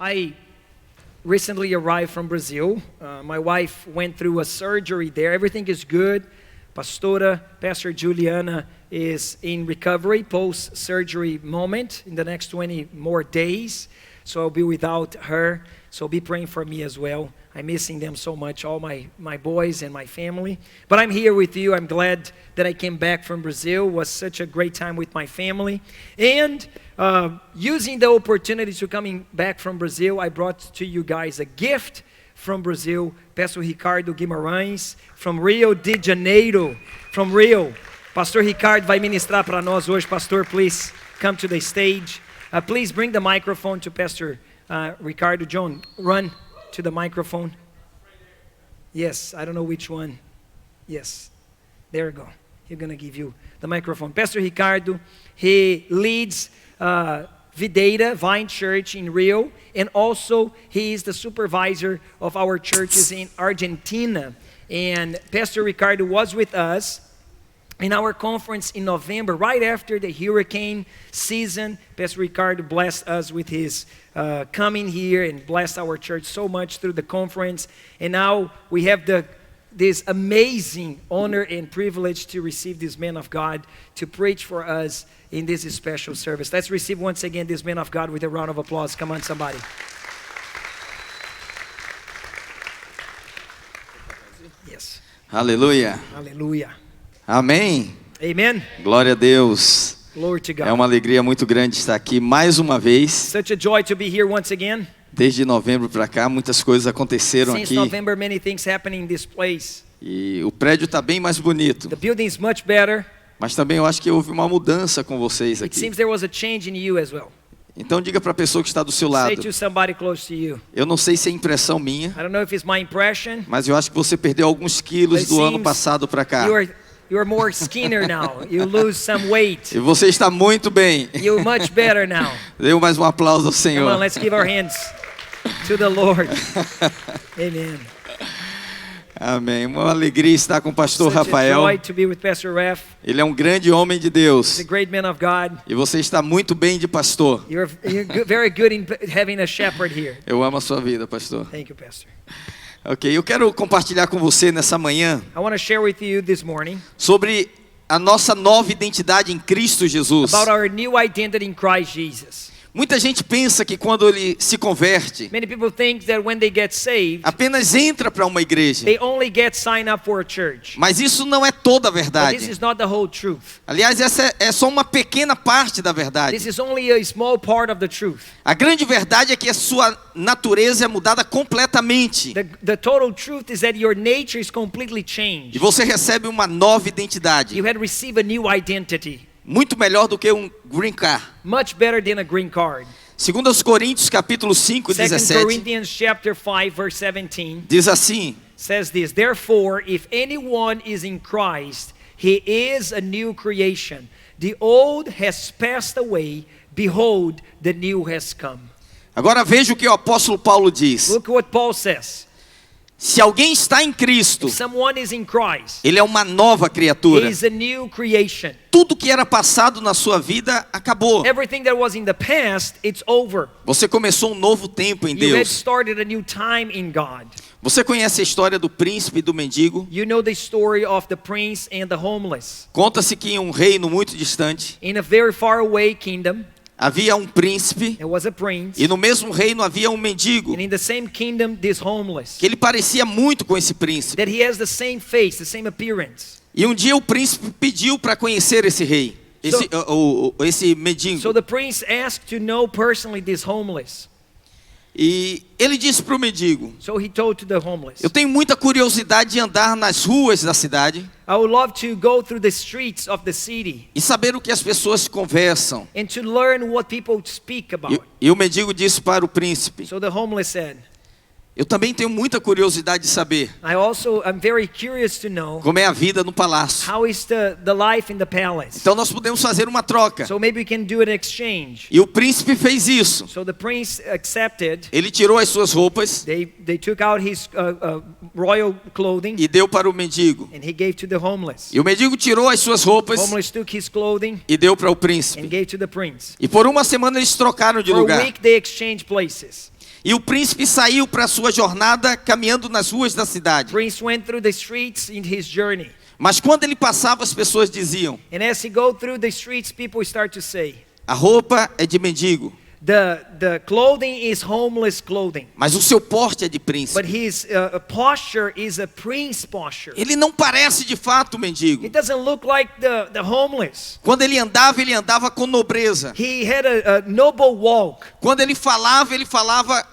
I recently arrived from Brazil. My wife went through a surgery there. Everything is good. Pastor Juliana is in recovery, post-surgery moment in the next 20 more days. So I'll be without her. So be praying for me as well. I'm missing them so much, all my boys and my family. But I'm here with you. I'm glad that I came back from Brazil. It was such a great time with my family. And using the opportunity to coming back from Brazil, I brought to you guys a gift from Brazil. Pastor Ricardo Guimarães, from Rio de Janeiro. From Rio. Pastor Ricardo vai ministrar para nós hoje. Pastor, please come to the stage. Please bring the microphone to Pastor Ricardo. John, run to the microphone. Yes, I don't know which one. Yes, there we go. He's going to give you the microphone. Pastor Ricardo, he leads Videira Vine Church in Rio, and also he is the supervisor of our churches in Argentina. And Pastor Ricardo was with us in our conference in November, right after the hurricane season. Pastor Ricardo blessed us with his coming here and blessed our church so much through the conference. And now we have this amazing honor and privilege to receive this man of God to preach for us in this special service. Let's receive once again this man of God with a round of applause. Come on, somebody. Yes. Aleluia. Hallelujah. Amém. Amen. Glória a Deus. Glory to God. É uma alegria muito grande estar aqui mais uma vez. Such a joy to be here once again. Desde novembro para cá, muitas coisas aconteceram Since aqui. November, many things happening in this place. E o prédio está bem mais bonito. The building is much better. Mas também eu acho que houve uma mudança com vocês It aqui. seems there was a change in you as well. Então diga para a pessoa que está do seu Say lado. to somebody close to you. Eu não sei se é impressão minha, I don't know if it's my impression. mas eu acho que você perdeu alguns quilos But it do ano seems passado para cá. You're more skinnier now. You lose some weight. E você está muito bem. You're much better now. Dê mais um aplauso ao Come Senhor. on, let's give our hands to the Lord. Amen. Amém. Uma alegria estar com o pastor Such a Rafael. joy to be with Pastor Raf. Ele é um grande homem de He's Deus. a great man of God. E você está muito bem de pastor. You're very good in having a shepherd here. Eu amo a sua vida, pastor. Thank you, Pastor. Ok, eu quero compartilhar com você nessa manhã I want to share with you this morning sobre a nossa nova identidade em Cristo Jesus. about our new identity in Christ Jesus. Muita gente pensa que quando ele se converte, Many people think that when they get saved, apenas entra para uma igreja. they only get signed up for a church. Mas isso não é toda a But this verdade. is not the whole truth. Aliás, essa é só uma pequena parte da verdade. This is only a small part of the truth. A grande verdade é que a sua natureza é mudada completamente. The total truth is that your nature is completely E changed. você recebe uma nova identidade. You had received a new identity, Muito melhor do que um green card. much better than a green card. 2 Coríntios capítulo 5, 2 17, Corinthians chapter 5 verse 17 diz assim: says this, therefore, if anyone is in Christ, he is a new creation. The old has passed away, behold, the new has come. Agora veja o que o apóstolo Paulo diz. Look what Paul says. Se alguém está em Cristo, If someone is in Christ, ele é uma nova he criatura. is a new creation. Tudo que era passado na sua vida acabou. Everything that was in the past, it's over. Você começou um novo tempo em You had Deus. started a new time in God. Você conhece a história do príncipe e do mendigo? You know the story of the prince and the homeless. Conta-se que em um reino muito distante In a very far away kingdom, havia um príncipe there was a prince. e no mesmo reino havia um mendigo And in the same kingdom, this homeless. que ele parecia muito com esse príncipe. That he has the same face, the same appearance. E um dia o príncipe pediu para conhecer esse rei, esse mendigo. So the prince asked to know personally this homeless. E ele disse para o mendigo: So he told to the homeless, eu tenho muita curiosidade de andar nas ruas da cidade I would love to go through the streets of the city e saber o que as pessoas conversam. and to learn what people speak about. E o mendigo disse para o príncipe: So the homeless said, eu também tenho muita curiosidade de saber I'm very curious to know como é a vida no palácio. how is the life in the palace. Então nós podemos fazer uma troca. So maybe we can do an exchange. E o príncipe fez isso. So the prince accepted. Ele tirou as suas roupas They took out his royal clothing e deu para o mendigo. and he gave to the homeless. E o mendigo tirou as suas roupas Homeless took his clothing e deu para o and príncipe. gave to the prince. E por uma semana eles trocaram de For a lugar. week they exchanged places. E o príncipe saiu para sua jornada caminhando nas ruas da cidade. Prince went through the streets in his journey. Mas quando ele passava, as pessoas diziam: And as he go through the streets, people start to say, a roupa é de mendigo, the clothing is homeless clothing. mas o seu porte é de But príncipe. his posture is a prince posture. Ele não parece de fato mendigo. It doesn't look like the homeless. Quando ele andava com nobreza. He had a noble walk. Quando ele falava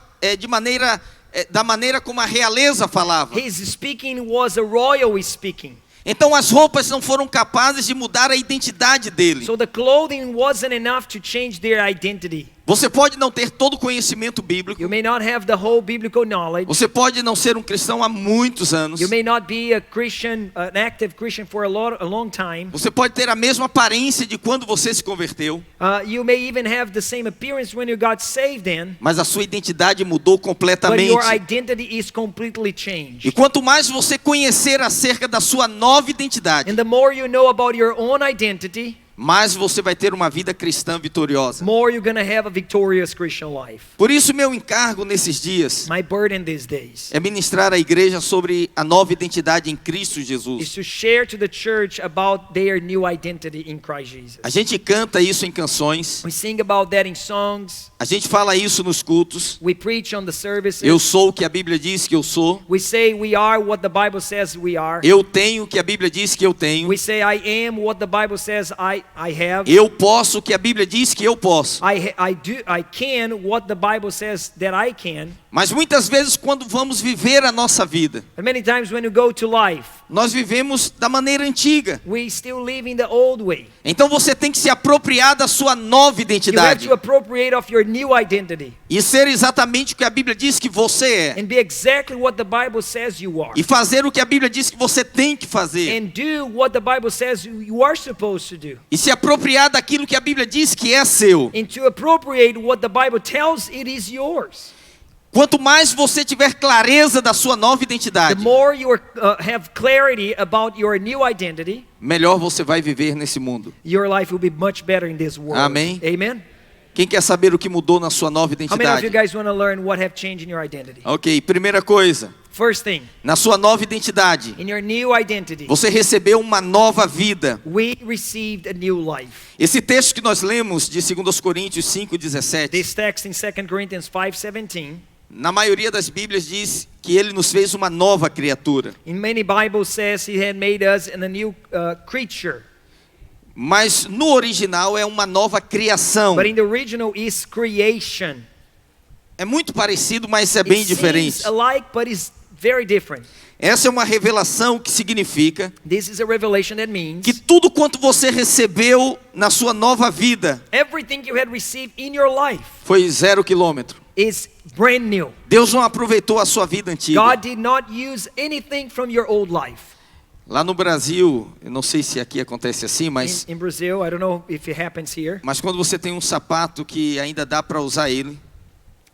da maneira como a realeza falava. His speaking was a royal speaking. Então as roupas não foram capazes de mudar a identidade dele. So the clothing wasn't enough to change their identity. Você pode não ter todo o conhecimento bíblico. You may not have the whole biblical knowledge. Você pode não ser um cristão há muitos anos. You may not be a Christian, an active Christian for a long time. Você pode ter a mesma aparência de quando você se converteu. You may even have the same appearance when you got saved in. Mas a sua identidade mudou But completamente. your identity is completely changed. E quanto mais você conhecer acerca da sua nova identidade, And the more you know about your own identity, mais você vai ter uma vida cristã vitoriosa. more you're going to have a victorious Christian life. Por isso, meu encargo nesses dias My burden these days é ministrar à igreja sobre a nova identidade em Cristo is Jesus. to share to the church about their new identity in Christ Jesus. A gente canta isso em canções, We sing about that in songs. a gente fala isso nos cultos. We preach on the services. Eu sou o que a Bíblia diz que eu sou. We say we are what the Bible says we are. Eu tenho o que a Bíblia diz que eu tenho. We say I am what the Bible says I have. Eu posso o que a Bíblia diz que eu posso. I can what the Bible says that I can. Mas muitas vezes quando vamos viver a nossa vida, And many times when you go to life, nós vivemos da maneira antiga. we still live in the old way. Então você tem que se apropriar da sua nova You have identidade. to appropriate of your new identity E ser exatamente o que a Bíblia diz que você é. and be exactly what the Bible says you are. E fazer o que a Bíblia diz que você tem que fazer. And do what the Bible says you are supposed to do. E se apropriar daquilo que a Bíblia diz que é seu. And to appropriate what the Bible tells it is yours. Quanto mais você tiver clareza da sua nova The identidade, more you have clarity about your new identity, melhor você vai viver nesse mundo. your life will be much better in this world. Amém. Amen. Quem quer saber o que mudou na sua nova How many of you identidade? guys want to learn what have changed in your identity? Ok, primeira coisa. First thing, Na sua nova identidade, in your new identity, você recebeu uma nova vida. we received a new life. Esse texto que nós lemos de 2 Coríntios 5:17, This text in 2 Corinthians 5:17, na maioria das Bíblias diz que ele nos fez uma nova criatura. in many Bibles says he had made us in a new creature. Mas no original é uma nova criação. But in the original is creation. É muito parecido, mas é bem It diferente. seems alike, but it's very different. Essa é uma revelação que significa This is a revelation that means que tudo quanto você recebeu na sua nova vida everything you had received in your life foi 0 quilômetro. is brand new. Deus não aproveitou a sua vida antiga. God did not use anything from your old life. Lá no Brasil, eu não sei se aqui acontece assim, mas In Brazil, I don't know if it happens here. quando você tem um sapato que ainda dá para usar ele,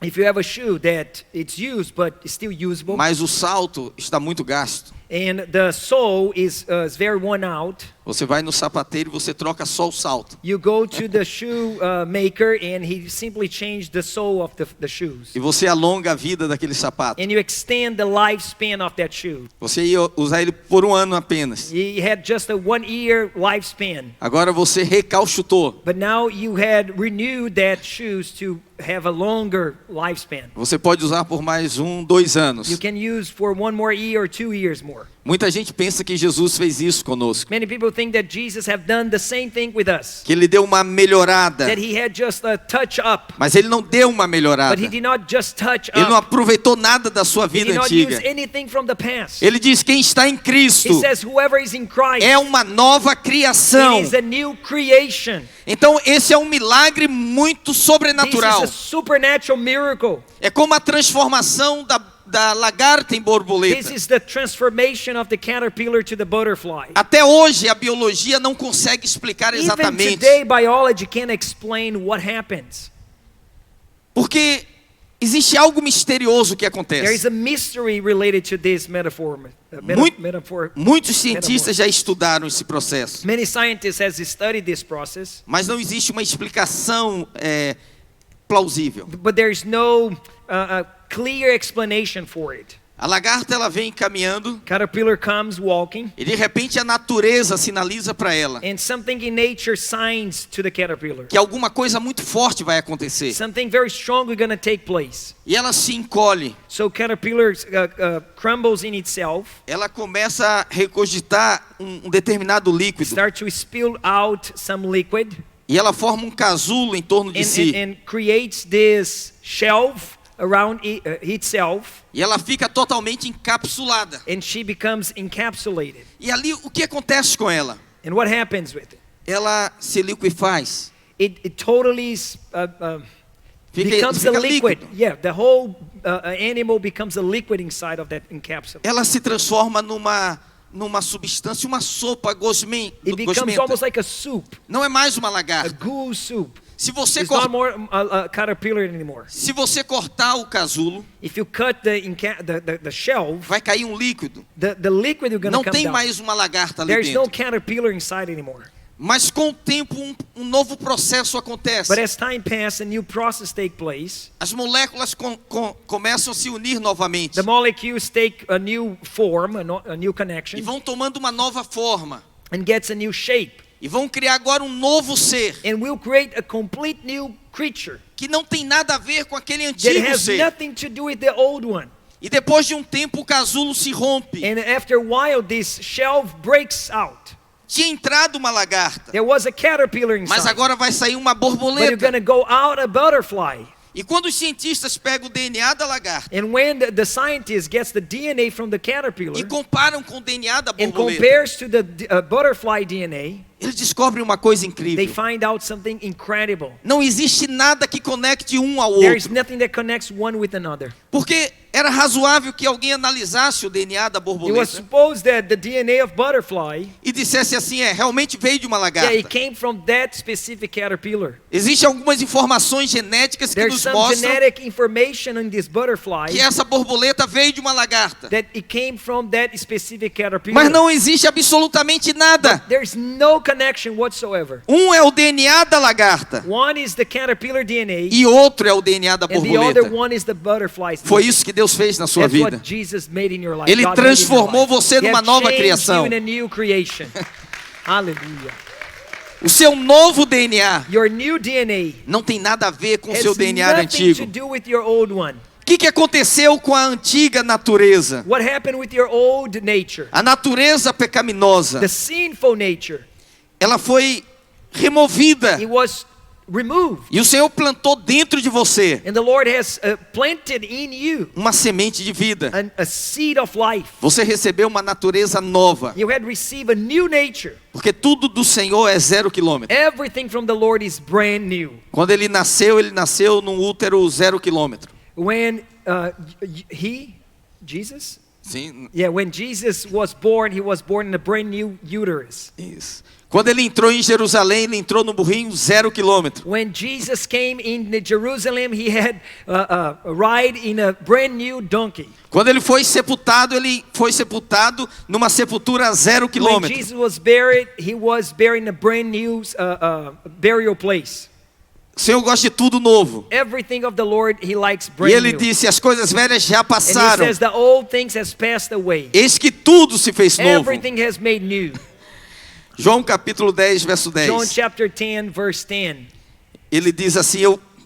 If you have a shoe that it's used but it's still usable, mas o salto está muito gasto, and the sole is very worn out, você vai no sapateiro e você troca só o salto. you go to the shoe maker and he simply changed the sole of the shoes. E você alonga a vida daquele sapato. And you extend the lifespan of that shoe. Você ia usar ele por um ano apenas. You had just a 1 year lifespan. Agora você recauchutou. But now you had renewed that shoes to have a longer lifespan. Você pode usar por mais 1, 2 anos. You can use for 1 more year or 2 years more. Muita gente pensa que Jesus fez isso conosco. Many people think that Jesus have done the same thing with us. Que ele deu uma melhorada. That he had just a touch up. Mas ele não deu uma melhorada. But he did not just touch Ele não up. aproveitou nada da sua He vida did not antiga. use anything from the past. Ele diz: quem está em Cristo He says whoever is in Christ, é uma nova it criação. is a new creation. Então esse é um milagre muito This sobrenatural. is a supernatural miracle. É como a transformação da lagarta em This borboleta. is the transformation of the caterpillar to the butterfly. Até hoje a biologia não consegue explicar Even exatamente. today, biology can't explain what happens. Porque existe algo misterioso que There is acontece. a mystery related to this metaphor. Muito- Muitos cientistas já estudaram esse processo. Many scientists has studied this process, Mas não existe uma explicação plausível. but there's no clear explanation for it. A lagarta ela vem caminhando Caterpillar comes walking, e de repente a natureza sinaliza para ela and something in nature signs to the caterpillar. que alguma coisa muito forte vai acontecer. Something very strong is going to take place. E ela se encolhe, So caterpillar crumbles in itself, ela começa a regurgitar um determinado líquido start to spill out some liquid, e ela forma um casulo em torno de si. and creates this shelf around itself, E ela fica totalmente encapsulada. and she becomes encapsulated. E ali o que acontece com ela? And what happens with it? Ela se liquefaz. It totally becomes a fica liquid. líquido. Yeah, the whole animal becomes a liquid inside of that encapsulation. Ela se transforma numa substância, uma sopa It becomes gosmenta. almost like a soup, Não é mais uma a lagarta. goo soup. Se você, It's not cor... more a caterpillar anymore. Se você cortar o casulo, If you cut the shelf, vai cair um líquido. the liquid is going Não to come tem down. mais uma lagarta ali There's no dentro. caterpillar inside anymore. Mas com o tempo um novo processo acontece. But as time passes, a new process takes place. As moléculas começam a se unir novamente The molecules take a new form, a new e connection, vão tomando uma nova forma and gets a new shape. e vão criar agora um novo ser And will create a complete new creature que não tem nada a ver com aquele that antigo has ser. nothing to do with the old one. E depois de um tempo o casulo se rompe. And after a while, this shelf breaks out. Tinha entrado uma lagarta, There was a caterpillar mas inside, agora vai sair uma but you're borboleta. going to go out a butterfly. E quando os cientistas pegam o DNA da lagarta And when the scientist gets the DNA from the e caterpillar comparam com o DNA da and borboleta, compares to the butterfly DNA, eles descobrem uma coisa they incrível. find out something incredible. Não existe nada que conecte um ao There is outro. nothing that connects one with another. Porque era razoável que alguém analisasse o DNA da It was borboleta supposed that the DNA of butterfly, e dissesse assim, realmente veio de uma yeah, it lagarta. came from that specific caterpillar. Existem algumas informações genéticas que There's nos some mostram genetic information in this butterfly que essa borboleta veio de uma lagarta. that it came from that specific caterpillar. Mas não existe absolutamente nada. There's no connection whatsoever. Um é o DNA da lagarta One is the caterpillar DNA, e outro é o DNA da and the other borboleta. one is the butterfly's Foi DNA. isso que Deus fez na sua That's vida. what Jesus made in your life. Ele God made in your transformou life. você He numa has nova changed criação. you in a new creation. Hallelujah. O seu novo DNA Your new DNA não tem nada a ver com o has seu DNA nothing antigo. to do with your old one. O que aconteceu com a antiga natureza? What happened with your old nature? A natureza pecaminosa, The sinful nature. ela foi removida It was removed. e o Senhor plantou dentro de você And the Lord has planted in you uma semente de vida. a seed of life. Você recebeu uma natureza nova, You had received a new nature. porque tudo do Senhor é 0 quilômetro. Everything from the Lord is brand new. Quando ele nasceu num útero 0 quilômetro. When Jesus? Sim, Yeah, when Jesus was born, he was born in a brand new uterus. isso. Quando ele entrou em Jerusalém, ele entrou no burrinho 0 quilômetro. When Jesus came in Jerusalem, he had a ride in a brand new donkey. Quando ele foi sepultado numa sepultura 0 When quilômetro. Jesus was buried, he was buried in a brand new burial place. O Senhor gosta de tudo novo. Everything of the Lord, he likes E brand ele new. disse, as coisas velhas já And he passaram. says the old things has passed away. Eis que tudo se fez novo. Everything has made new. João capítulo 10, verso 10. John chapter 10, verse 10. Ele diz assim,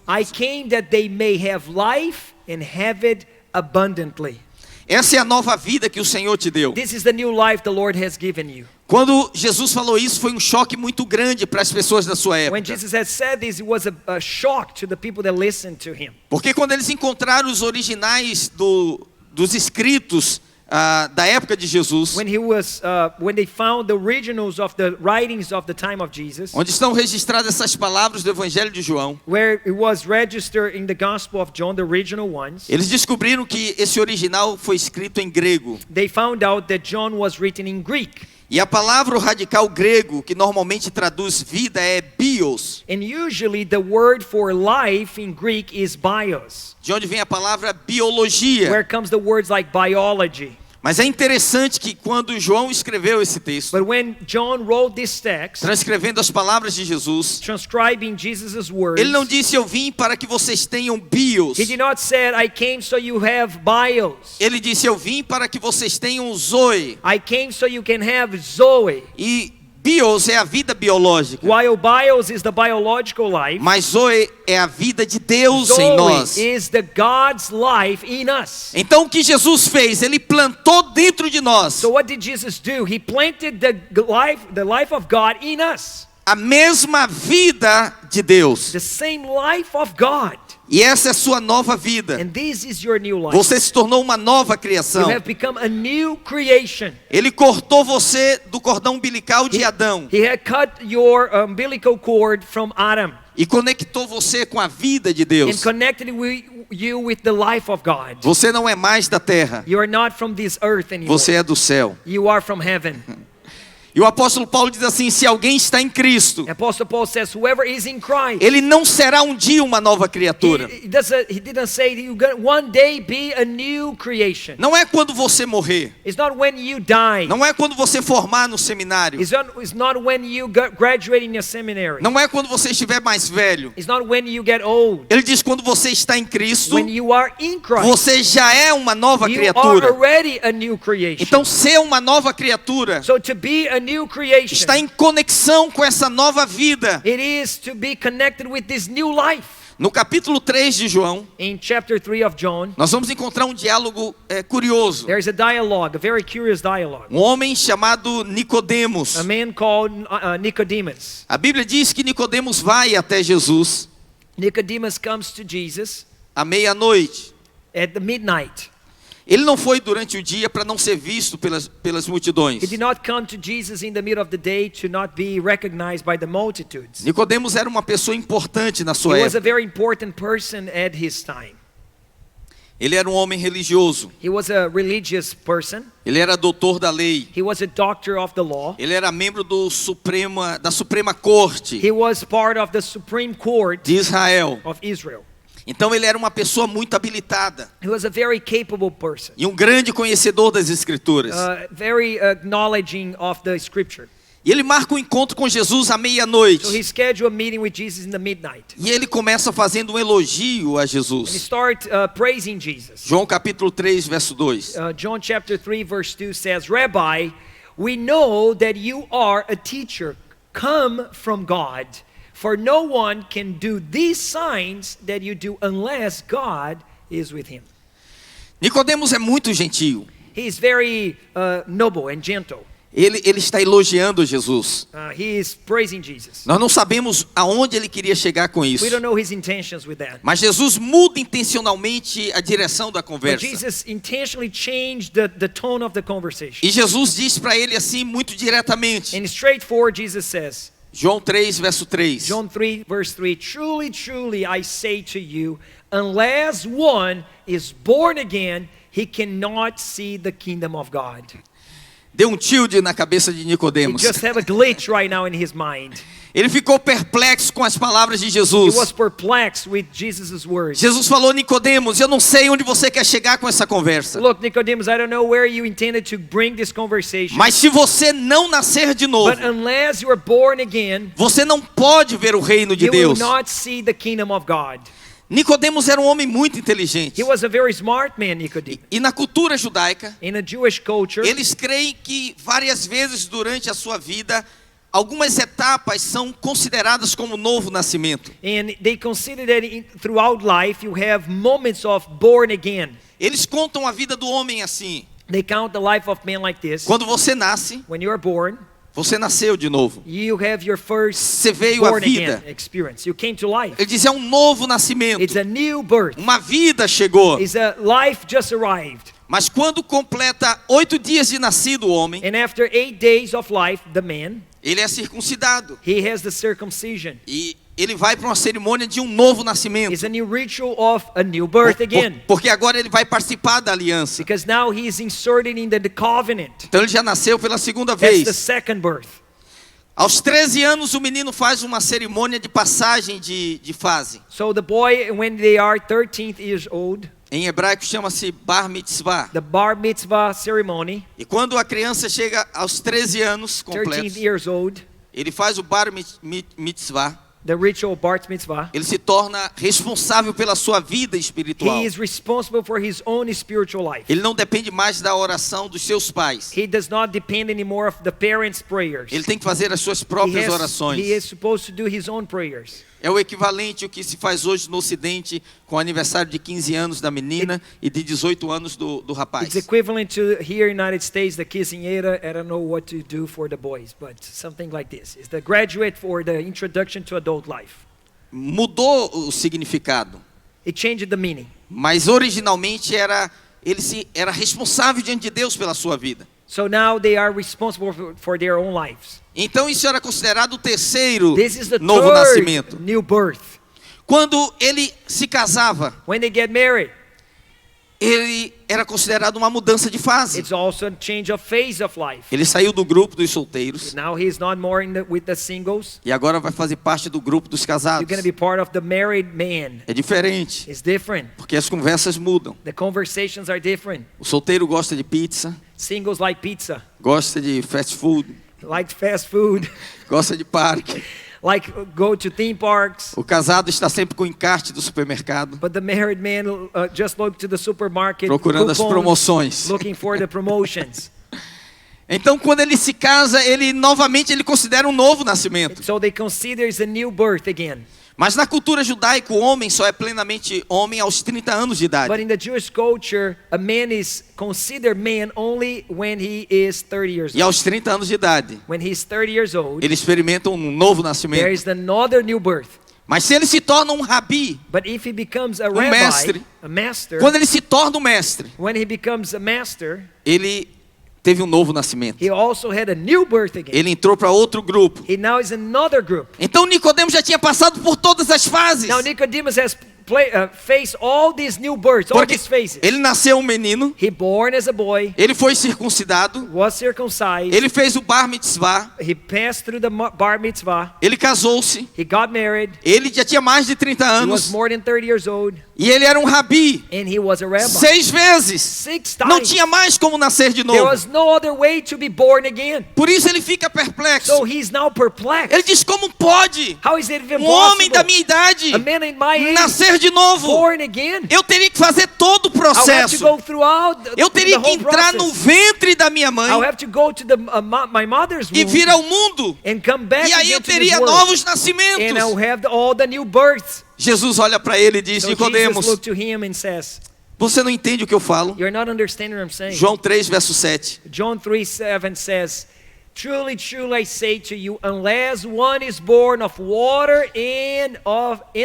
I came that they may have life and have it abundantly. essa é a nova vida que o Senhor te deu. This is the new life the Lord has given you. Quando Jesus falou isso, foi um choque muito grande para as pessoas da sua When época. Jesus had said this, it was a shock to the people that listened to him. Porque quando eles encontraram os originais dos escritos da época de Jesus, When they found the originals of the writings of the time of Jesus, onde estão registradas essas palavras do Evangelho de João, where it was registered in the Gospel of John, the original ones, eles descobriram que esse original foi escrito em grego. they found out that John was written in Greek. E a palavra radical grego, que normalmente traduz vida, é bios. And usually the word for life in Greek is bios, De onde vem a palavra biologia. where comes the words like biology. Mas é interessante que quando João escreveu esse texto, But when John wrote this text, transcrevendo as palavras de Jesus, transcribing Jesus' words, ele não disse eu vim para que vocês tenham bios. he did not say, I came so you have bios. Ele disse eu vim para que vocês tenham zoe. I came so you can have Zoe. E bios é a vida biológica, While bios is the biological life, mas zoe é a vida de Deus em nós. Zoe is the God's life in us. Então o que Jesus fez? Ele plantou dentro de nós So what did Jesus do? He planted the life of God in us. a mesma vida de Deus. The same life of God. E essa é a sua nova vida. And this is your new life. Você se tornou uma nova You criação. have become a new creation. Ele cortou você do cordão umbilical de Adão He had cut your umbilical cord from Adam e conectou você com a vida de and Deus. connected you with the life of God. Você não é mais da terra, You are not from this earth anymore. você é do céu. You are from heaven. E o apóstolo Paulo diz assim: se alguém está em Cristo, Apostle Paul says, whoever is in Christ, ele não será um dia uma nova criatura. he didn't say that you're going to one day be a new creation. Não é quando você morrer, It's not when you die. não é quando você formar no seminário, It's not when you graduate in a seminary. não é quando você estiver mais velho. It's not when you get old. Ele diz: quando você está em Cristo, When you are in Christ, você já é uma nova you are criatura. already a new creation. Então, ser uma nova criatura So to be a new creation, está em conexão com essa nova vida. it is to be connected with this new life. No capítulo 3 de João, In chapter 3 of John, nós vamos encontrar um diálogo curioso. there is a dialogue, a very curious dialogue. Um homem chamado Nicodemos. A man called Nicodemus. A Bíblia diz que Nicodemos vai até Jesus Nicodemus comes to Jesus à meia-noite. at the midnight. Ele não foi durante o dia para não ser visto pelas multidões. He did not come to Jesus in the middle of the day to not be recognized by the multitudes. Nicodemos era uma pessoa importante na sua He was a época. very important person at his time. Ele era um homem religioso. He was a religious person. Ele era doutor da lei. He was a doctor of the law. Ele era membro da Suprema Corte He was part of the Supreme Court de Israel. of Israel. Então ele era uma pessoa muito habilitada He was a very capable person, e um grande conhecedor das Escrituras. very acknowledging of the scripture. E ele marca um encontro com Jesus à So he meia-noite. scheduled a meeting with Jesus in the midnight. E ele começa fazendo um elogio a And he Jesus. started praising Jesus. João capítulo 3, verso 2. John chapter 3 verse 2 says, Rabbi, we know that you are a teacher come from God, for no one can do these signs that you do unless God is with him. Nicodemos é muito gentil. He is very noble and gentle. Ele está elogiando Jesus. He is praising Jesus. Nós não sabemos aonde ele queria chegar com isso. We don't know his intentions with that. Mas Jesus muda intencionalmente a direção da But conversa. Jesus intentionally changed the tone of the conversation. E Jesus diz para ele assim muito diretamente. And straightforward, Jesus says, João 3, verso 3. John 3 verse 3, truly, truly, I say to you, unless one is born again, he cannot see the kingdom of God. Deu um tilde na cabeça de He Nicodemos. just have a glitch right now in his mind. Ele ficou perplexo com as palavras de He Jesus. was perplexed with Jesus' words. Jesus falou: Nicodemos, eu não sei onde você quer chegar com essa conversa. Look, Nicodemus, I don't know where you intended to bring this conversation. Mas se você não nascer de novo, But unless you are born again, você não pode ver o reino de you will Deus. not see the kingdom of God. Nicodemos era um homem muito inteligente. He was a very smart man, Nicodemus. E na cultura judaica, In a Jewish culture, eles creem que várias vezes durante a sua vida, algumas etapas são consideradas como novo nascimento. and they consider that throughout life you have moments of born again. Eles contam a vida do homem assim: They count the life of man like this. quando você nasce, When you are born, você nasceu de novo. you have your first Você veio à born again vida. experience. You came to life. Ele diz: é um novo nascimento. It's a new birth. Uma vida chegou. It's a life just arrived. Mas quando completa 8 dias de nascido o homem, And after 8 days of life, the man, ele é circuncidado. he has the circumcision. E ele vai para uma cerimônia de um novo nascimento. It's a new ritual of a new birth again. Porque agora ele vai participar da aliança. Because now he is inserted in the covenant. Então ele já nasceu pela segunda That's the vez. second birth. Aos 13 anos o menino faz uma cerimônia de passagem de fase. So the boy, when they are 13 years old, Em hebraico chama-se Bar Mitzvah. the bar mitzvah ceremony, E quando a criança chega aos 13 anos 13 completos, years old, ele faz o Bar Mitzvah. the ritual bar mitzvah. Ele se torna responsável pela sua vida espiritual. He is responsible for his own spiritual life. Ele não depende mais da oração dos seus pais. He does not depend anymore of the parents' prayers. Ele tem que fazer as suas He próprias orações. is supposed to do his own prayers. É o equivalente ao que se faz hoje no Ocidente com o aniversário de 15 anos da menina e de 18 anos do rapaz. It's equivalent to here in the United States, the quinceañera. I don't know what to do for the boys, but something like this. It's the graduate for the introduction to adult life. Mudou o significado, It changed the meaning. mas originalmente era responsável diante de Deus pela sua vida. So now they are responsible for their own lives. Então isso era considerado o terceiro This is the novo nascimento. third new birth. Quando ele se casava, When they get married, ele era considerado uma mudança de fase. it's also a change of phase of life. Ele saiu do grupo dos solteiros Now he is not more with the singles. e agora vai fazer parte do grupo dos You're casados. going to be part of the married man. É diferente, It's different. porque as conversas mudam. The conversations are different. O solteiro gosta de pizza, Singles like pizza, gosta de fast food, like fast food, gosta de parque. like go to theme parks. O casado está sempre com o encarte do supermercado, But the married man just look to the supermarket, procurando as coupons, promoções. looking for the promotions. Então, quando ele se casa, ele considera um novo nascimento. So they consider it's a new birth again. Mas na cultura judaica, o homem só é plenamente homem aos 30 anos de idade. But in the Jewish culture, a man is considered man only when he is 30 years E old. aos 30 anos de idade, When he's 30 years old, ele experimenta um novo there nascimento. is another new birth. Mas se ele se torna um rabi, But if he becomes a rabbi, mestre, a master, quando ele se torna um mestre, when he becomes a master, ele teve um novo nascimento. he also had a new birth again. Ele entrou para outro grupo. He now is another group. Então Nicodemo já tinha passado por todas as fases. Now Nicodemus has faced all these new births, all Porque these phases. ele nasceu um menino, He born as a boy, ele foi circuncidado, was circumcised, ele fez o bar mitzvah, he passed through the bar mitzvah, ele casou-se, he got married, ele já tinha mais de 30 he was anos more than 30 years old, e ele era um rabi and he was a rabbi. 6 vezes. 6 Não times. tinha mais como nascer de There novo. was no other way to be born again. Por isso ele fica perplexo. So he's now perplexed. Ele diz: como pode How is it even um homem da possible? minha idade A man in my age nascer de novo? born again. Eu teria que fazer todo o I'll have to processo. go throughout Eu the teria que whole entrar no process. ventre da minha mãe I'll have to go to my mother's e womb vir ao mundo. and come back E aí again eu to this teria world. novos And I'll nascimentos. have all the new births. Jesus olha para ele e diz: So Jesus Nicodemos, looked to him and says, você não entende o que eu falo? you're not understanding what I'm saying. João 3, verso 7. John 3:7 says, truly, truly I say to you, unless one is born of water and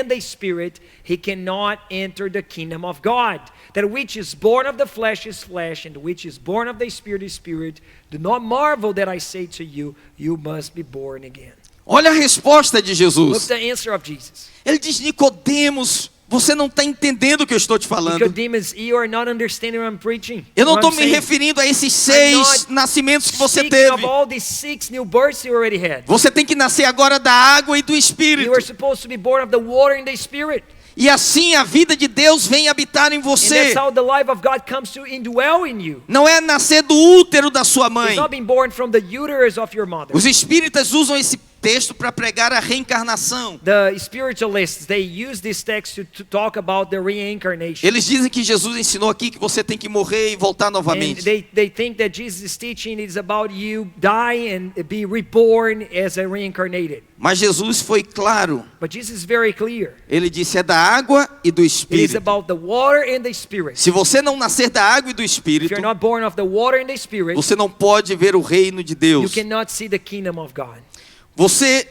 the Spirit, he cannot enter the kingdom of God. That which is born of the flesh is flesh, and which is born of the Spirit is spirit. Do not marvel that I say to you, you must be born again. Olha a resposta de Look Jesus. the answer of Jesus. Ele diz: Nicodemos, você não está entendendo o que eu estou te falando. Nicodemus, you are not understanding what I'm preaching. Eu não What estou I'm me saying. referindo a esses I'm 6 not nascimentos que você Speaking teve. of all these 6 new births you already had. Você tem que nascer agora da água e do Espírito. You were supposed to be born of the water and the Spirit. E assim a vida de Deus vem habitar em And that's você. how the life of God comes to indwell in you. Não é nascer do útero da sua mãe. It's not being born from the uterus of your mother. Os espíritas usam esse texto para pregar a reencarnação. The spiritualists, they use this text to talk about the reincarnation. Eles dizem que Jesus ensinou aqui que você tem que morrer e voltar And novamente. they think that Jesus' teaching is about you die and be reborn as a reincarnated. Mas Jesus foi claro. But Jesus is very clear. Ele disse: é da água e do It is Espírito. about the water and the Spirit. Se você não nascer da água e do If Espírito, you're not born of the water and the Spirit, você não pode ver o reino de you Deus. cannot see the kingdom of God. Você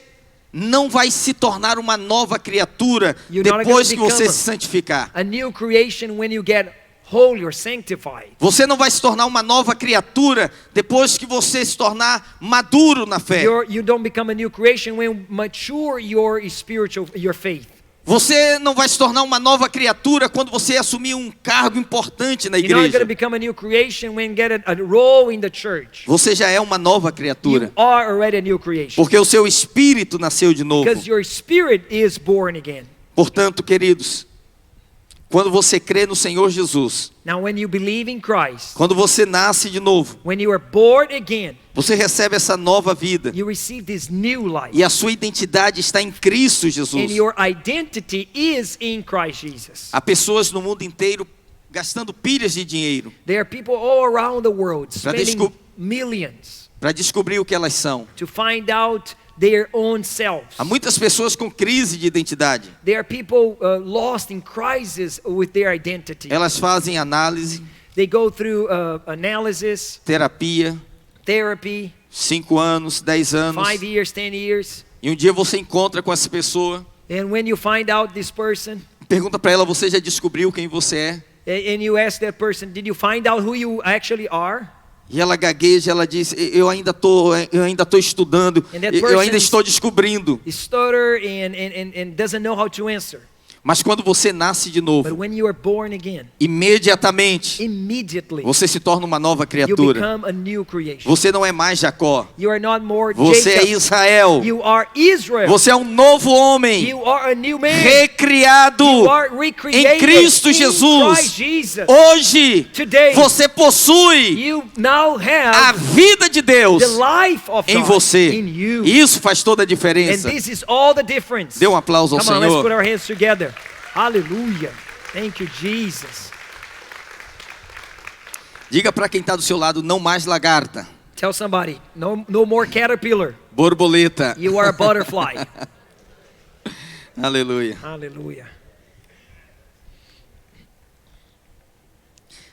não vai se tornar uma nova criatura You're not depois gonna que você become se santificar. A new creation when you get holy or sanctified. Você não vai se tornar uma nova criatura depois que você se tornar maduro na fé. You don't become a new creation when you mature your faith. Você não vai se tornar uma nova criatura quando você assumir um cargo importante na You're not going to igreja. become a new creation when you get a role in the church. Você já é uma nova criatura. You are already a new creation. Porque o seu espírito nasceu de novo. Because your spirit is born again. Portanto, queridos, quando você crê no Senhor Jesus, Now, when you believe in Christ, quando você nasce de novo, when you are born again, você recebe essa nova vida. you receive this new life. E a sua identidade está em Cristo And Jesus. your identity is in Christ Jesus. Há pessoas no mundo inteiro gastando pilhas de dinheiro There are people all around the world Pra spending millions para descobrir o que elas são. to find out their own selves. Há muitas pessoas com crise de identidade. There are people lost in crisis with their identity. Elas fazem análise, They go through analysis, terapia, therapy, 5 anos, 10 anos. 5 years, 10 years. E um dia você encontra com essa pessoa, And when you find out this person, pergunta para ela, você já descobriu quem você é? and you ask that person, did you find out who you actually are? E ela gagueja, ela diz, eu ainda tô estudando, And that eu ainda person estou descobrindo. Stutter and doesn't know how to answer. Mas quando você nasce de But novo, when you are born again, imediatamente immediately você se torna uma nova you criatura. become a new creation. Você não é mais Jacó, You are not more você é Jacob. Israel. You are Israel. Você é um novo homem, You are a new man. recriado You are recreated em Cristo in Jesus. Christ Jesus. Hoje Today, você possui you now a have vida de Deus the life of em God você. in you. E isso faz toda a And diferença. this is all the difference. Dê um aplauso ao Come on, let's put Senhor. our hands together. Hallelujah. Thank you, Jesus. Diga para quem está do seu lado, não mais lagarta, Tell somebody, no more caterpillar. borboleta. You are a butterfly. Aleluia. Hallelujah.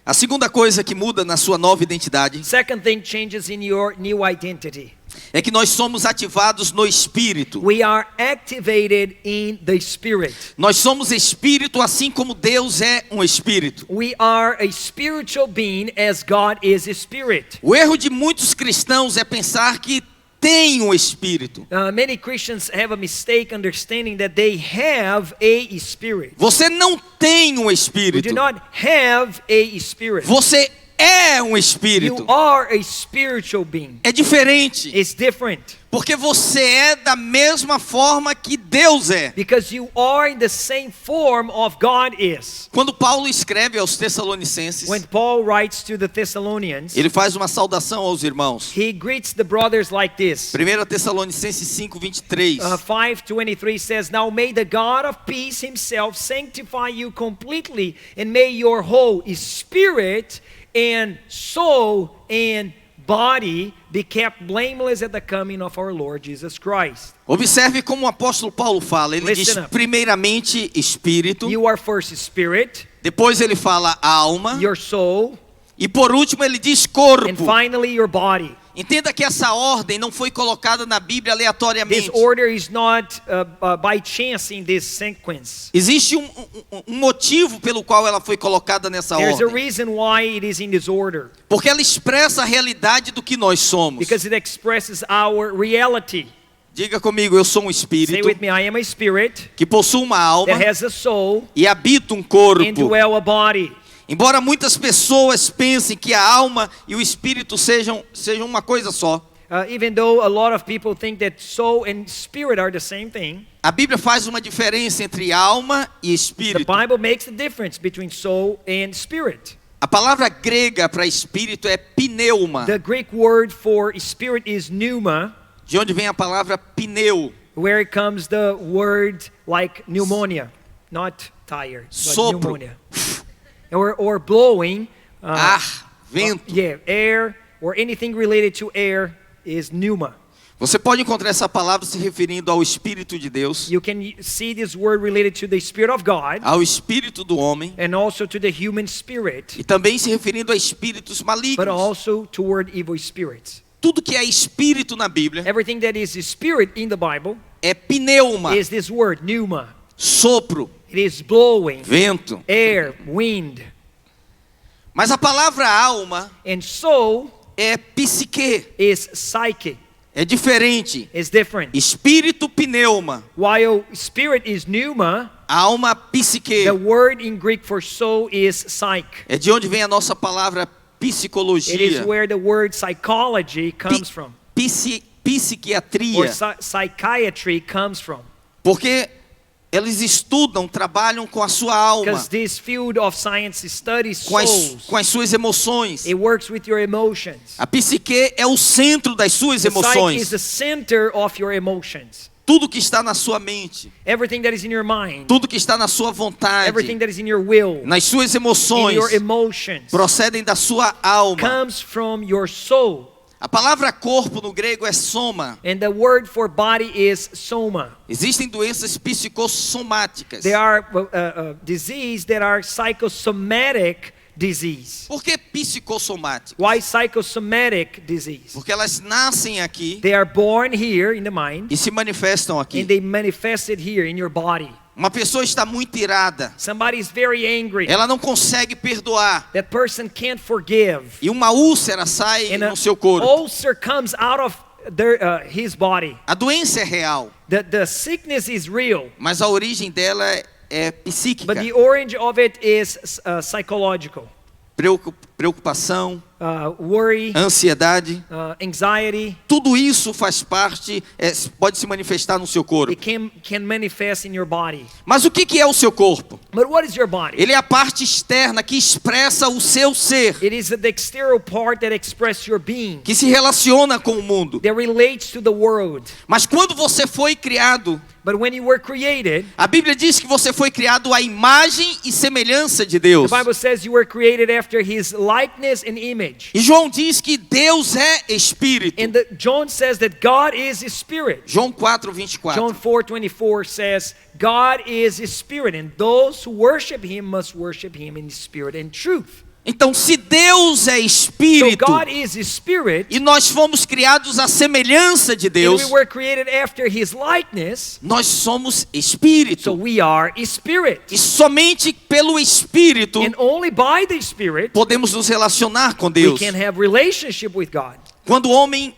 A segunda coisa que muda na sua nova identidade Second thing changes in your new identity. é que nós somos ativados no Espírito. We are activated in the Spirit. Nós somos Espírito assim como Deus é um Espírito. We are a spiritual being as God is a Spirit. O erro de muitos cristãos é pensar que tem um Espírito. Many Christians have a mistake understanding that they have a spirit. Você não tem um You Espírito. do not have a spirit. Você é um You Espírito. are a spiritual being. É diferente. It's different Porque você é da mesma forma que Deus é. because you are in the same form of God is. Quando Paulo escreve aos Tessalonicenses, When Paul writes to the Thessalonians, ele faz uma saudação aos irmãos. he greets the brothers like this. 1 Tessalonicenses 5:23. 5:23 says, "Now may the God of peace himself sanctify you completely, and may your whole spirit and soul and body be kept blameless at the coming of our Lord Jesus Christ." Observe como o apóstolo Paulo fala. Ele Listen diz up. primeiramente espírito, You are first spirit, depois ele fala alma your soul, e por último ele diz and corpo. finally your body. Entenda que essa ordem não foi colocada na Bíblia This aleatoriamente. order is not by chance in this sequence. Existe um motivo pelo qual ela foi colocada nessa There's a ordem. reason why it is in this order. Porque ela expressa a realidade do que nós somos. Because it expresses our reality. Diga comigo, eu sou um Say espírito with me, I am a spirit que possui uma alma that has a soul e habita um and corpo. dwell a body. Embora muitas pessoas pensem que a alma e o espírito sejam uma coisa só, Even though a lot of people think that soul and spirit are the same thing, a Bíblia faz uma diferença entre alma e the espírito. Bible makes the difference between soul and spirit. A palavra grega para espírito é pneuma, The Greek word for spirit is pneuma, de onde vem a palavra pneu, where it comes the word like pneumonia, not tired, but Sopro. pneumonia. Or blowing, ar, vento. air, or anything related to air is pneuma. Você pode encontrar essa palavra se referindo ao Espírito de Deus, You can see this word related to the Spirit of God ao Espírito do homem, and also to the human spirit, e também se referindo a espíritos but malignos. also toward evil spirits. Tudo que é espírito na Bíblia Everything that is spirit in the Bible é pneuma, is this word, pneuma. sopro, It is blowing, vento. air, wind. Mas a palavra alma And soul é psique, is psyche, é diferente. is different. Espírito pneuma, While spirit is pneuma, alma psique. the word in Greek for soul is psyche. É de onde vem a nossa palavra It is psicologia, where the word psychology comes from, or psiquiatria. psychiatry comes from. Porque eles estudam, trabalham com a sua alma, Because this field of science studies com souls. as suas emoções. It works with your emotions. A psique é o centro das suas The psyche is emoções. the center of your emotions. Tudo que está na sua mente, Everything that is in your mind, tudo que está na sua vontade, everything that is in your will, nas suas in emoções, your emotions, procedem da sua alma. comes from your soul. A palavra corpo no grego é soma. And the word for body is soma. Existem doenças psicossomáticas. There are disease that are psychosomatic disease. Por que psicossomáticas? Why psychosomatic disease? Porque elas nascem aqui They are born here in the mind e se manifestam aqui. and they manifest it here in your body. Uma pessoa está muito irada, Somebody is very angry. ela não consegue perdoar That person can't forgive. e uma úlcera sai And no seu an corpo. ulcer comes out of his body. A doença é real, The sickness is real, mas a origem dela é psíquica. but the origin of it is psychological. Preocupação, Worry, ansiedade, anxiety. tudo isso faz parte, pode se manifestar no seu corpo. It can manifest in your body. Mas o que é o seu corpo? But what is your body? Ele é a parte externa que expressa o seu ser, It is the exterior part that expresses your being, que se relaciona com o mundo. that relates to the world. Mas quando você foi criado, But when you were created, a Bíblia diz que você foi criado à imagem e semelhança de Deus. the Bible says you were created after His likeness and image. E João diz que Deus é espírito. And John says that God is Spirit. João 4:24. John 4:24 says, God is Spirit, and those who worship Him must worship Him in spirit and truth. Então, se Deus é So espírito God is Spirit, e nós fomos criados à semelhança de and Deus, we were created after His likeness, nós somos so espírito. we are Spirit. E somente pelo espírito And only by the Spirit podemos nos relacionar com we Deus. can have relationship with God. Quando o homem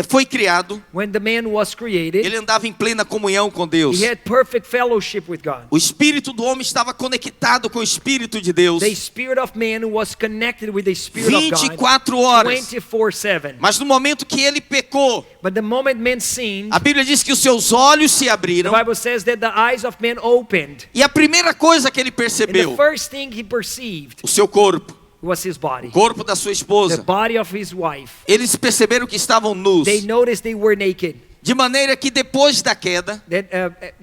foi criado, When the man was created, ele andava em plena comunhão com Deus. he had perfect fellowship with God. O espírito do homem estava conectado com o espírito de Deus The spirit of man was connected with the spirit of God 24 horas. 24/7. Mas no momento que ele pecou, But the moment man sinned, a Bíblia diz que os seus olhos se the abriram Bible says that the eyes of man opened. e a primeira coisa que ele And the percebeu, first thing he perceived o seu corpo, was his body. o corpo da sua The esposa. body of his wife. Eles perceberam que estavam nus, They noticed they were naked. de maneira que depois da queda, That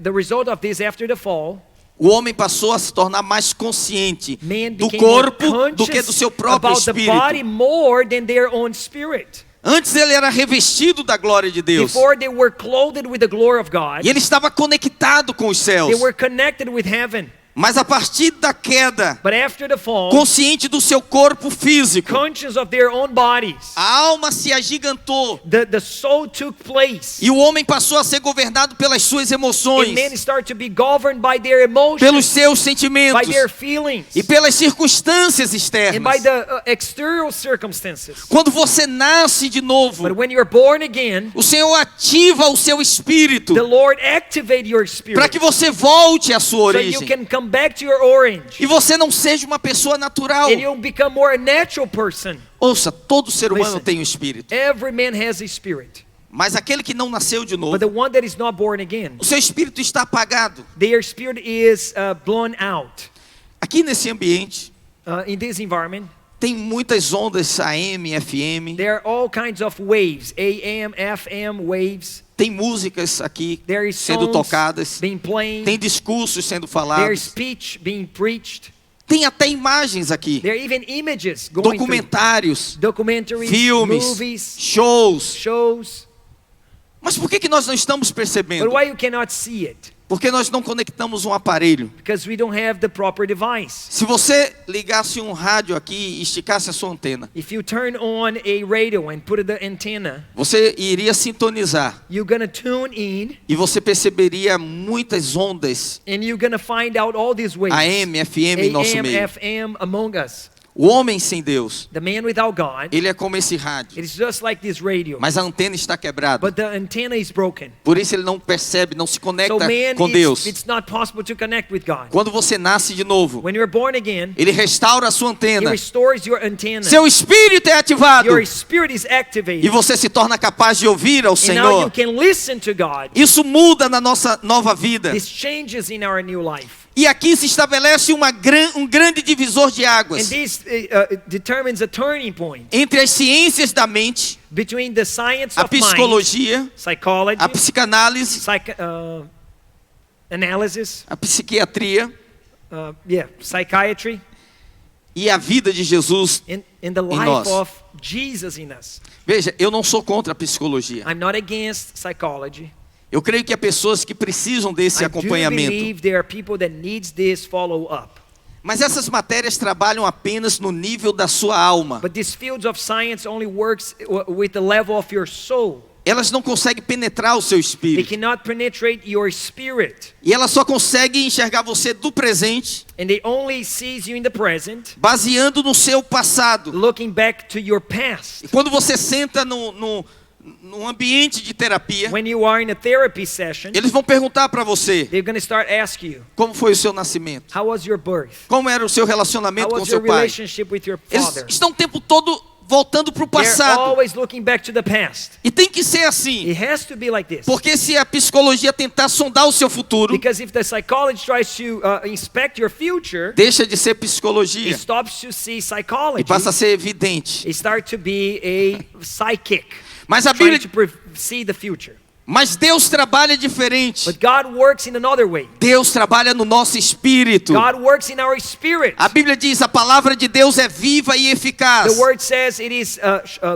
the result of this after the fall, o homem passou a se tornar mais consciente man do became more corpo do que do conscious seu próprio about the body espírito. more than their own spirit. Antes ele era revestido da glória de Deus Before they were clothed with the glory of God, e ele estava conectado com os céus. they were connected with heaven. Mas a partir da queda, But after the fall, consciente do seu corpo físico, conscious of their own bodies, a alma se agigantou the soul took place. e o homem passou a ser governado pelas suas emoções, And men start to be governed by their pelos emotions, seus by sentimentos their feelings, e pelas circunstâncias and by externas. the external circumstances. Quando você nasce de novo, But when you're born again, o Senhor ativa o seu espírito the Lord activate your para spirit que você volte à sua so you origem can come back to your orange e você não seja uma pessoa natural. and you'll become more a natural person. Ouça, todo ser humano Listen. tem um espírito, Every man has a spirit, mas aquele que não nasceu de novo, but the one that is not born again, o seu espírito está apagado. their spirit is blown out. Aqui nesse ambiente In this environment, tem muitas ondas AM, FM, there are all kinds of waves, AM, FM waves. tem músicas aqui There is sendo songs tocadas, being played. tem discursos sendo There's falados, speech being preached. tem até imagens aqui, There are even images going through. documentários, Documentaries, filmes, movies, shows. shows. Mas por que nós não estamos But percebendo? why you cannot see it? Porque nós não conectamos um aparelho. Because we don't have the proper device. Se você ligasse um rádio aqui e esticasse a sua antena, If you turn on a radio and put the antenna, você iria sintonizar you're gonna tune in e você perceberia muitas ondas and you're gonna find out all these waves. AM, FM em nosso AM, meio. FM among us. O homem sem Deus, the man without God, ele é como esse rádio, it is just like this radio, mas a antena está quebrada. but the antenna is broken. Por isso ele não percebe, não se So conecta man, com Deus. it's not possible to connect with God. Quando você nasce de novo, When you're born again, ele restaura a sua He antena. restores your antenna. Seu espírito é ativado Your spirit is e activated. você se torna capaz de ouvir ao And now you Senhor. can listen to God. Isso muda na nossa nova vida. This changes in our new life. E aqui se estabelece um grande divisor de And águas this determines a turning point entre as ciências da mente, between the science a of mind, psicologia, psychology, a psicanálise, analysis, a psiquiatria psychiatry, e a vida de Jesus. and the life nós. of Jesus in us. Veja, eu não sou contra a psicologia. I'm not against psychology. Eu creio que há pessoas que precisam desse I do acompanhamento. believe there are people that needs this follow-up. Mas essas matérias trabalham apenas no nível da sua alma. But these fields of science only works with the level of your soul. Elas não conseguem penetrar o seu They espírito. cannot penetrate your spirit. E elas só conseguem enxergar você do presente, And they only sees you in the present, baseando no seu passado. looking back to your past. E quando você senta num ambiente de terapia, When you are in a therapy session, eles vão perguntar para você: they're going to start asking you, como foi o seu nascimento? how was your birth? Como era o seu How relacionamento com was seu your pai? relationship with your Eles father? estão o tempo todo voltando para o They're passado. always looking back to the past. E tem que ser assim. It has to be like this. Porque se a psicologia tentar sondar o seu futuro, Because if the psychologist tries to inspect your future, deixa de ser it psicologia stops to see e psychology. passa a ser evidente. It starts to be a psychic, Mas a trying Bíblia, to see the future. mas Deus trabalha diferente. But God works in another way. Deus trabalha no nosso espírito. God works in our spirit. A Bíblia diz: a palavra de Deus é viva e eficaz, The word says it is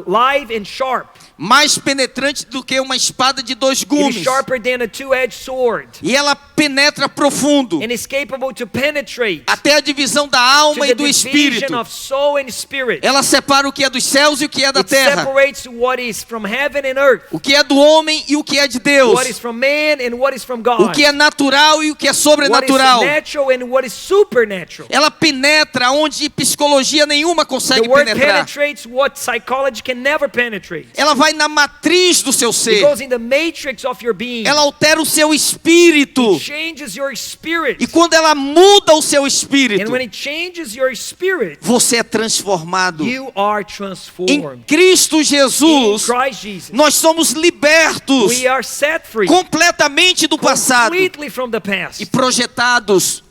live and sharp. mais penetrante do que uma espada de dois It is gumes. sharper than a two-edged sword. E ela penetra profundo, And is capable to penetrate até a divisão da to alma the e do division espírito. of soul and spirit. Ela separa o que é dos céus e o que é da It terra, separates what is from heaven and earth, o que é do homem e o que é de Deus, what is from man and what is from o God, que é natural e o que é what is sobrenatural. natural and what is supernatural. Ela penetra onde psicologia nenhuma The consegue word penetrar. penetrates what psychology can never penetrate. Ela vai na matriz do seu It ser. goes in the matrix of your being. Ela altera o seu espírito. It changes your spirit. E quando ela muda o seu espírito, And when it changes your spirit, você é transformado. you are Em transformed. Cristo In Jesus, Christ Jesus, nós somos libertos we are set free completamente do passado completely from the past. e projetados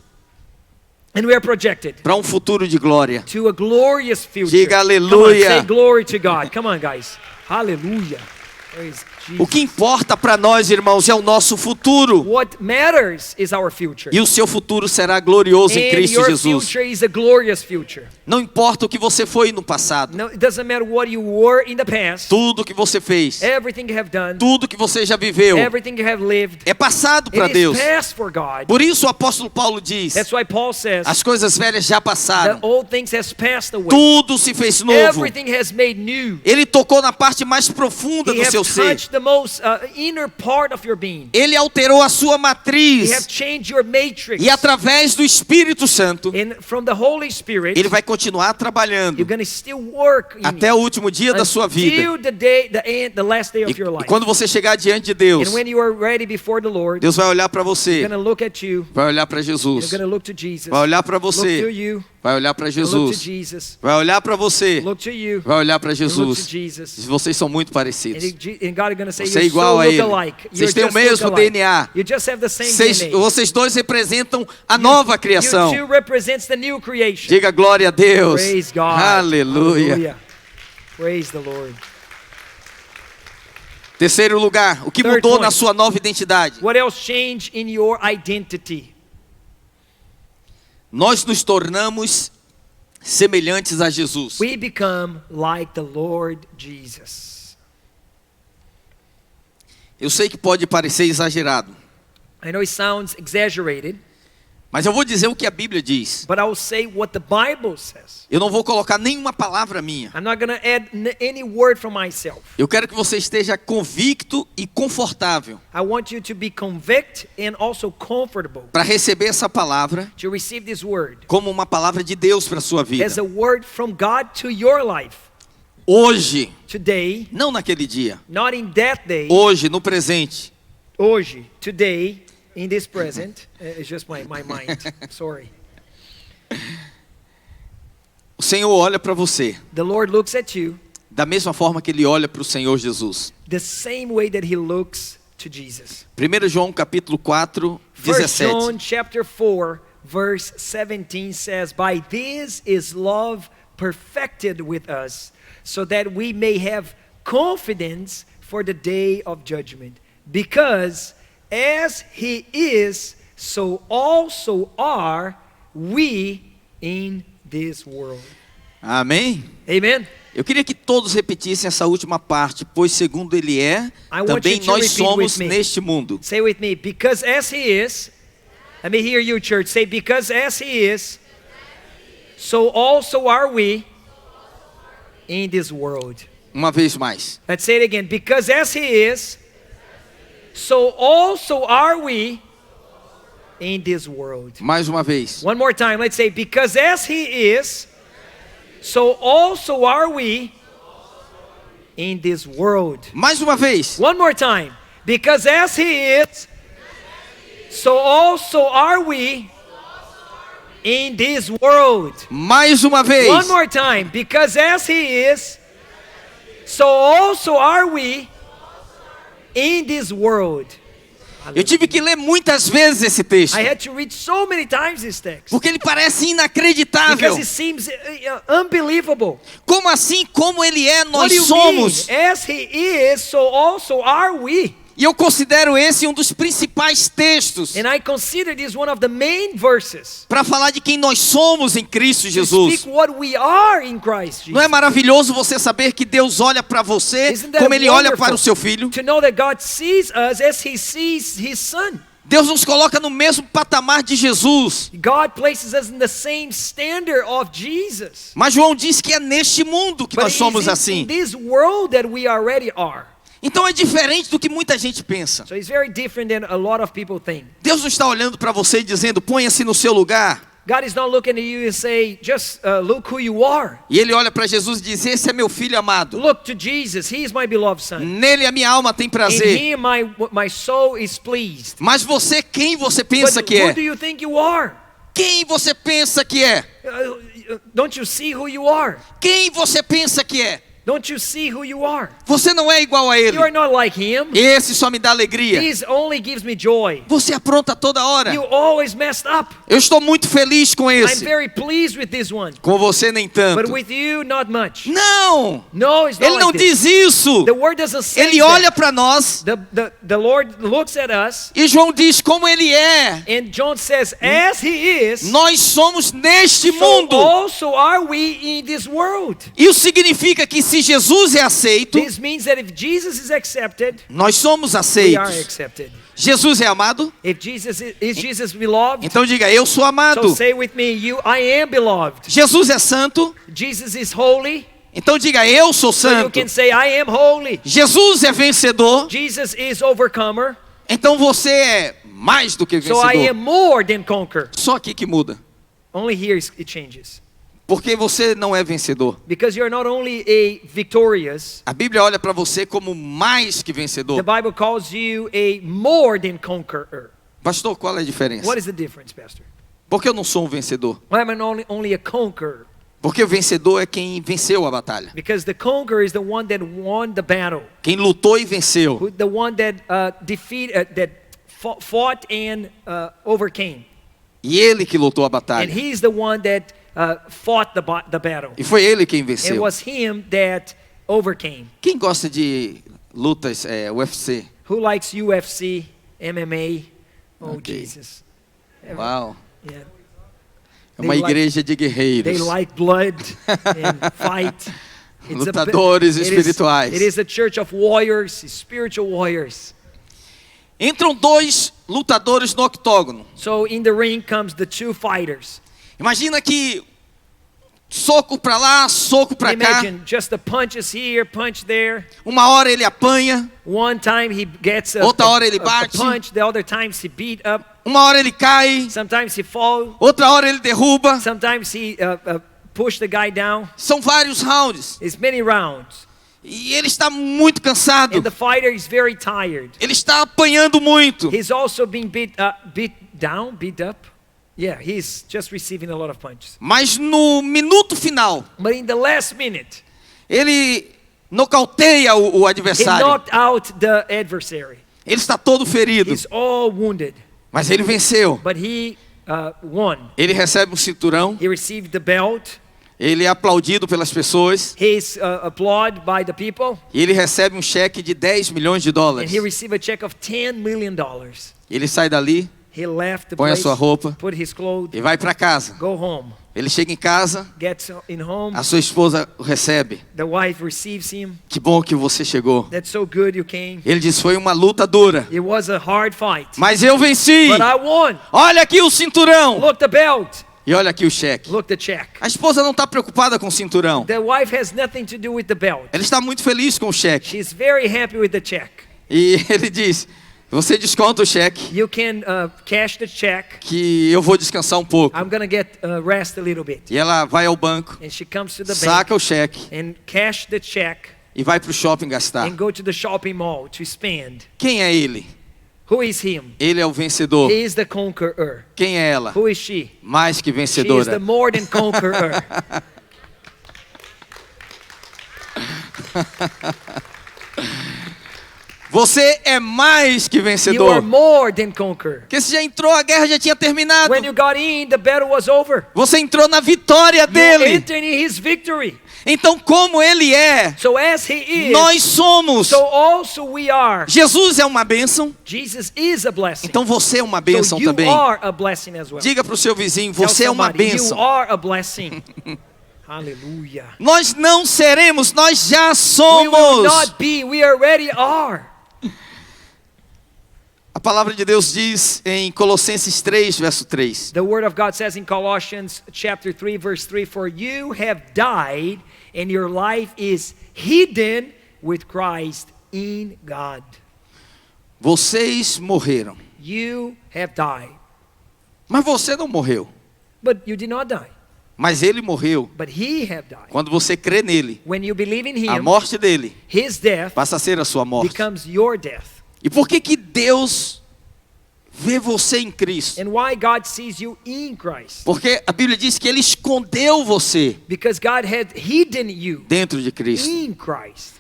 And we are projected para um futuro de glória. to a glorious future. Diga Come on, aleluia. say glory to God. Come on, guys. Hallelujah. Praise O Jesus. que importa para nós, irmãos, é o nosso futuro. What matters is our future. E o seu futuro será glorioso em And Cristo your Jesus. future is a glorious future. Não importa o que você foi no passado. No, it doesn't matter what you were in the past. Tudo que você fez, Everything you have done, tudo que você já viveu, everything you have lived, é passado para it Deus. is past for God. Por isso o apóstolo Paulo diz: That's why Paul says as coisas velhas já that passaram, old things has passed away. tudo se fez novo. Everything has made new. Ele tocou na parte mais profunda He do has seu ser. touched the most inner part of your being. Ele alterou a sua He has matriz. changed your matrix. E através do Espírito Santo, And from the Holy Spirit, ele vai continuar you're trabalhando going to still work in até o último dia da sua vida. until the day, the last day of your E life. quando você chegar diante de Deus, And when you are ready before the Lord, Deus vai olhar para He's você, going to look at you. vai olhar para You're Jesus, going to look to Jesus. vai olhar para Look to você, you. vai olhar para Look to Jesus, Jesus. vai olhar para você, Look to you. vai olhar para And look to Jesus. Jesus. Vocês são muito And, parecidos. and God is going to say, Você é you're igual so a ele. look-alike. Vocês You're têm o just mesmo look-alike. DNA. You just have the same DNA. Vocês dois representam a nova criação. You two represents the new creation. Diga glória a Deus. Praise God. Aleluia. Hallelujah. Praise the Lord. Terceiro lugar, o que Third mudou point. na sua nova identidade? What else changed in your identity? Nós nos tornamos semelhantes a Jesus. We become like the Lord Jesus. Eu sei que pode parecer exagerado, I know it sounds exaggerated, Mas eu vou dizer o que a Bíblia diz. but I will say what the Bible says. Eu não vou colocar nenhuma palavra minha. I'm not going to add any word from myself. Eu quero que você esteja convicto e confortável I want you to be convicted and also comfortable para receber essa palavra to receive this word como uma palavra de Deus para a sua vida. as a word from God to your life. Hoje, Today, não naquele dia. not in that day, Hoje, no presente. hoje, today, in this present, it's just my mind, sorry. O Senhor olha para você The Lord looks at you da mesma forma que Ele olha para o Senhor Jesus. the same way that He looks to Jesus. 1 João capítulo 4, 1 John 17. chapter 4, verse 17 says, "By this is love perfected with us, so that we may have confidence for the day of judgment. Because as He is, so also are we in this world." Amém? Amen. Eu queria que todos repetissem essa última parte, pois segundo Ele é, I want também you to nós repeat somos with me. neste mundo. Say with me, because as He is, let me hear you, church. Say, because as He is, so also are we in this world. Uma vez mais. Let's say it again. Because as He is, so also are we in this world. Mais uma vez. One more time. Let's say, because as He is, so also are we in this world. Mais uma vez. One more time. Because as He is, so also are we in this world. Mais uma vez. One more time. Because as He is, so also are we in this world. Eu tive que ler muitas vezes esse texto, I had to read so many times this text porque ele parece inacreditável. because it seems unbelievable. Como assim, como Ele é, What nós do you somos. mean? As He is, so also are we. E eu considero esse um dos principais textos And I consider this one of the main verses para falar de quem nós somos em Cristo to Jesus. speak what we are in Christ Não é Jesus. maravilhoso você saber que Deus olha para você Isn't that como Ele olha wonderful para o seu filho? to know that God sees us as He sees His Son. Deus nos coloca no mesmo patamar de Jesus. God places us in the same standard of Jesus. Mas João diz que é neste mundo que But nós it somos is in assim. this world that we already are. Então é diferente do que muita gente pensa. So it's very different than a lot of people think. Deus não está olhando para você e dizendo, ponha-se no seu lugar. God is not looking at you and say, just look who you are. E Ele olha para Jesus e diz, esse é meu filho amado. Look to Jesus. He is my beloved Son. Nele a minha alma tem In prazer. Him my soul is pleased. Mas você, quem você pensa But que who é? do you think you are? Quem você pensa que é? Don't you see who you are? Quem você pensa que é? Don't you see who you are? Você não é igual a Ele. You are not like Him. Esse só me dá alegria. This only gives me joy. Você apronta toda hora. You always messed up. Eu estou muito feliz com I'm esse. very pleased with this one. Com você nem But tanto. with you, not much. Não! No, it's not Ele não like this. diz isso. The word doesn't say Ele that. olha para nós The Lord looks at us, e João diz como Ele é. and John says, as He is, Nós somos neste so mundo. also are we in this world. Isso significa que se Jesus é aceito, This means that if Jesus is accepted, nós somos we are aceitos. accepted. Jesus é amado? If Jesus is Jesus beloved, Então diga, eu sou so amado. say with me, I am beloved. Jesus é santo? Jesus is holy, Então diga, eu sou so you santo. can say, I am holy. Jesus é vencedor? Jesus is overcomer, Então você é mais do que so I am vencedor. more than conqueror. Só aqui que muda. Only here it changes. Porque você não é vencedor. Because you're not only a victorious, A Bíblia olha para você como mais que the vencedor. Bible calls you a more than conqueror. Pastor, qual é a diferença? What is the difference, Pastor? Porque eu não sou um vencedor. Why am I only a conqueror? Porque o vencedor é quem venceu a batalha. Because the conqueror is the one that won the battle, Quem lutou e venceu. the one that that fought and overcame, E ele que lutou a and batalha. he's the one that fought the battle. E foi ele quem It venceu. was him that overcame. Quem gosta de lutas UFC? Who likes UFC, MMA? Oh, Okay. Jesus. Uau. Yeah. É uma They like- igreja de They guerreiros. like blood and fight. Lutadores it espirituais. is a church of warriors, spiritual warriors. Entram dois lutadores no octógono. So in the ring comes the two fighters. Imagina que soco para lá, soco para cá. Imagine just the punches here, punch there. Uma hora ele apanha, One time he gets outra hora ele a bate. punch, the other times he beat up. Uma hora ele cai, Sometimes he fall. outra hora ele derruba. Sometimes he push the guy down. São vários rounds. It's many rounds. E ele está muito cansado. And the fighter is very tired. Ele está apanhando muito. He's also being beat up. Yeah, he's just receiving a lot of punches. Mas no minuto final, But in the last minute, ele nocauteia o he adversário. knocked out the adversary. Ele está todo ferido, He's all wounded, mas ele venceu. but he won. Ele recebe um cinturão, He received the belt. ele é aplaudido pelas pessoas He's applauded by the people, e ele recebe um cheque de 10 milhões de and dólares. he received a check of $10 million. Ele sai dali, He left the põe a place, sua roupa put his clothes, e vai para casa. go home. Ele chega em casa, Gets in home. a sua esposa o recebe. The wife receives him. Que bom que você chegou. That's so good you came. Ele diz, foi uma luta dura, It was a hard fight, mas eu venci. but I won. Olha aqui o cinturão. Look the belt. E olha aqui o cheque. Look the check. A esposa não está preocupada com o cinturão. The wife has nothing to do with the belt. Ela está muito feliz com o cheque. She's very happy with the check. E ele diz, você desconta o cheque, You can cash the check. que eu vou descansar um pouco. I'm gonna get rest a little bit. E ela vai ao banco, And she comes to the bank saca o cheque and cash the check e vai para o shopping gastar. and go to the shopping mall to spend. Quem é ele? Who is him? Ele é o vencedor. He is the conqueror. Quem é ela? Who is she? Mais que She is vencedora. the more than conqueror. Você é mais que You are vencedor. more than conqueror. Porque você já entrou, a guerra já tinha terminado. When you got in, the battle was over. Você entrou na vitória You dele. entered in his victory. Então, como ele é, So as he is, nós somos. so also we are. Jesus é uma bênção, Jesus is a blessing. então você é uma So bênção you também. are a blessing as well. Diga para o seu vizinho, Tell você é uma somebody, bênção. You are a blessing. Hallelujah. Nós não seremos, nós já We will somos. not be, we already are. A palavra de Deus diz em Colossenses 3, verso 3. The word of God says in Colossians chapter 3 verse 3, for you have died and your life is hidden with Christ in God. Vocês morreram, You have died, mas você não morreu. but you did not die, Mas ele morreu. but he have died. Quando você crê nele, When you believe in a him, morte dele his death passa a ser a sua morte. becomes your death. E por que que Deus vê você em Cristo? And why God sees you in Christ? Porque a Bíblia diz que ele escondeu você Because God had hidden you dentro de Cristo. in Christ.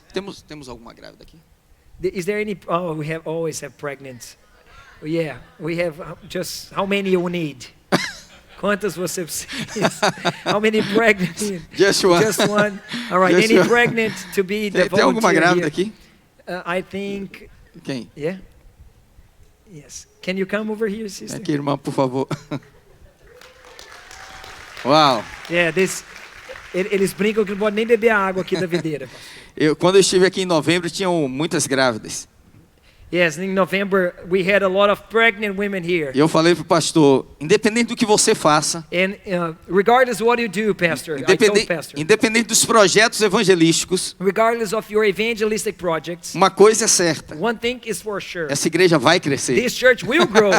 Temos alguma grávida aqui? Is there any? Oh, we have always have pregnant. Yeah, we have just how many you need? Quantas você precisa? How many pregnant? Just one. Just one. All right. Just Any one. pregnant to be the Tem alguma volunteer grávida here? aqui? I think. Quem? Yeah. Yes. Can you come over here, sister? Aqui, irmã, por favor. Uau. Yeah. Eles brincam que não pode nem beber a água aqui da videira. Quando eu estive aqui em novembro, tinham muitas grávidas. Yes, in November we had a lot of pregnant women here. E eu falei para o pastor, independente do que você faça, And regardless of what you do, Pastor, I told Pastor, independente dos projetos evangelísticos, regardless of your evangelistic projects, uma coisa é certa, one thing is for sure. essa igreja vai crescer. This church will grow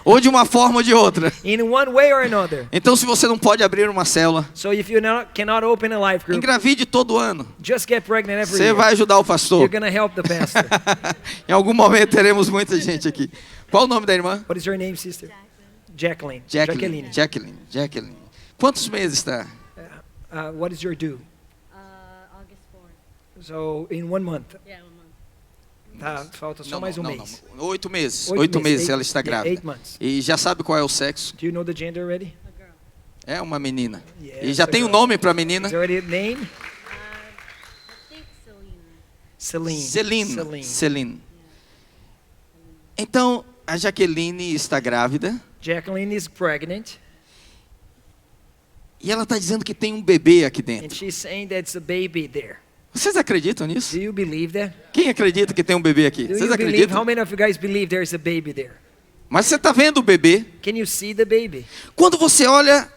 Ou de uma forma ou de outra. in one way or another. Então, se você não pode abrir uma célula, So if you cannot open a life group, engravide todo ano. just get pregnant every Você year. vai ajudar o You're pastor. going to help the pastor. Em algum momento teremos muita gente aqui. Qual o nome da irmã? What is your name, sister? Jacqueline. Jacqueline. Quantos meses está? What is your due? August 4th. So in 1 month. Yeah, 1 month. Tá, falta só mais um mês. 8 meses. 8 8 meses meses. ela está Yeah, grávida. 8 months. E já sabe qual é o sexo? Do you know the gender already? A girl. É uma menina. Yes, E já a tem um girl. nome para a menina? Is there already a name? I think Selena. Celine. Celine. Então, a Jaqueline está grávida. Jacqueline is pregnant, E ela está dizendo que tem um bebê aqui and dentro. she's saying that's a baby there. Vocês acreditam nisso? Do you believe that? Quem acredita que tem um bebê aqui? Do Vocês you believe? acreditam? How many of you guys believe there's a baby there? Mas você está vendo o bebê? Can you see the baby? Quando você olha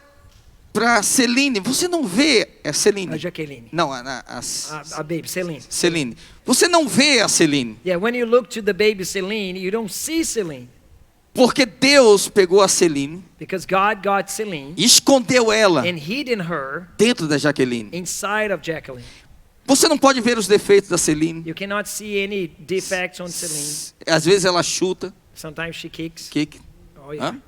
para Celine, você não vê a Celine. Jacqueline. Não, A baby, Celine. Celine. Você não vê a Celine. Yeah, when you look to the baby Celine, you don't see Celine. Porque Deus pegou a Celine Because God got Celine e escondeu ela and hidden her dentro da Jaqueline. inside of Jacqueline. Você não pode ver os defeitos da Celine. You cannot see any defects on Celine. Às vezes ela chuta. Sometimes she kicks. Kick. Oh yeah. Hã?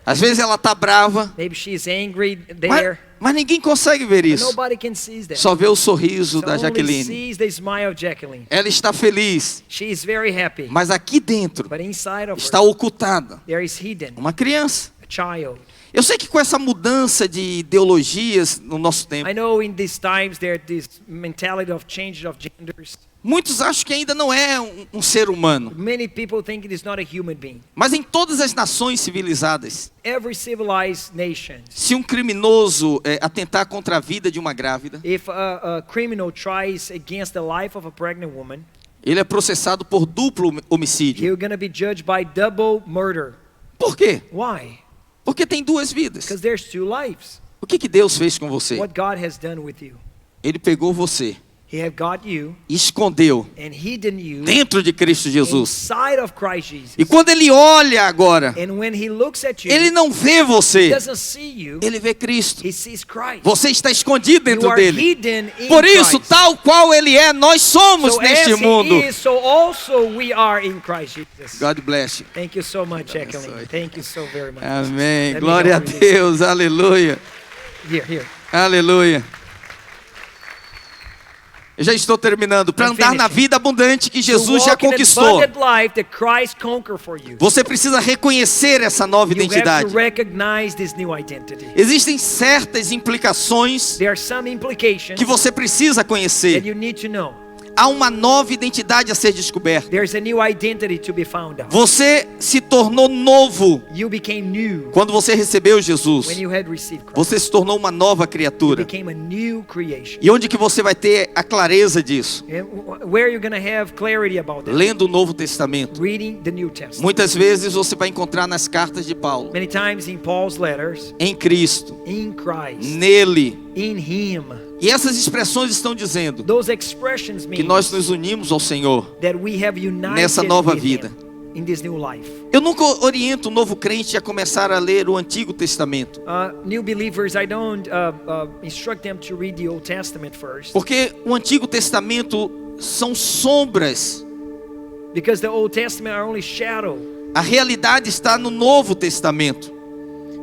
Às vezes ela tá brava. Maybe she's angry there. Mas ninguém consegue ver But isso. nobody can see that. Só vê o sorriso da Only Jaqueline. sees the smile of Jacqueline. Ela está feliz. She is very happy. Mas aqui dentro But inside of está her, ocultada there is hidden uma criança. a child. Eu sei que com essa mudança de ideologias no nosso tempo, I know in these times there this mentality of change of genders. muitos acham que ainda não é um ser humano. Many people think it is not a human being. Mas em todas as nações civilizadas, Every civilized nation, se um criminoso atentar contra a vida de uma grávida, if a criminal tries against the life of a pregnant woman, ele é processado por duplo homicídio. you're going to be judged by double murder. Por quê? Why? Porque tem duas vidas. Because there's two lives. O que Deus fez com você? What God has done with you. Ele pegou você He have got you e escondeu and hidden you dentro de Cristo Jesus. inside of Christ Jesus. E quando ele olha agora, And when he looks at you, ele não vê he você, doesn't see you, ele vê Cristo. he sees Christ. Você está escondido You dentro are dele. hidden in Por isso, Christ. tal qual ele é, nós somos So neste as mundo. he is, so also we are in Christ Jesus. God bless you. Thank you so much, Jacqueline. abençoe. Thank you so very much. Amém. Let me Glória a know who it is. Deus. Aleluia. Here. Aleluia. Eu já estou terminando. Para I'm andar na finishing. vida abundante que To Jesus já walk in conquistou, abundant life that Christ conquered for you. você precisa reconhecer essa nova You have identidade. to recognize this new identity. Existem certas implicações There are some implications que você precisa that conhecer. you need to know. Há uma nova identidade a ser descoberta. There's a new identity to be found out. Você se tornou novo You became new quando você recebeu Jesus. when you had received Christ. Você se tornou uma nova You criatura. became a new creation. E onde que você vai ter a clareza disso? And where are you going to have clarity about that? Lendo o Novo Testamento. Reading the New Testament. Muitas vezes você vai encontrar nas cartas de Paulo, Many times in Paul's letters, em Cristo, in Christ, nele. in Him. E essas expressões estão dizendo Those expressions que mean nós nos unimos ao Senhor that we have united nessa nova with vida. Him in this new life. Eu nunca oriento o novo crente a começar a ler o Antigo Testamento, New believers, I don't instruct them to read the Old Testament first, porque o Antigo Testamento são sombras. because the Old Testament are only shadow. A realidade está no Novo Testamento.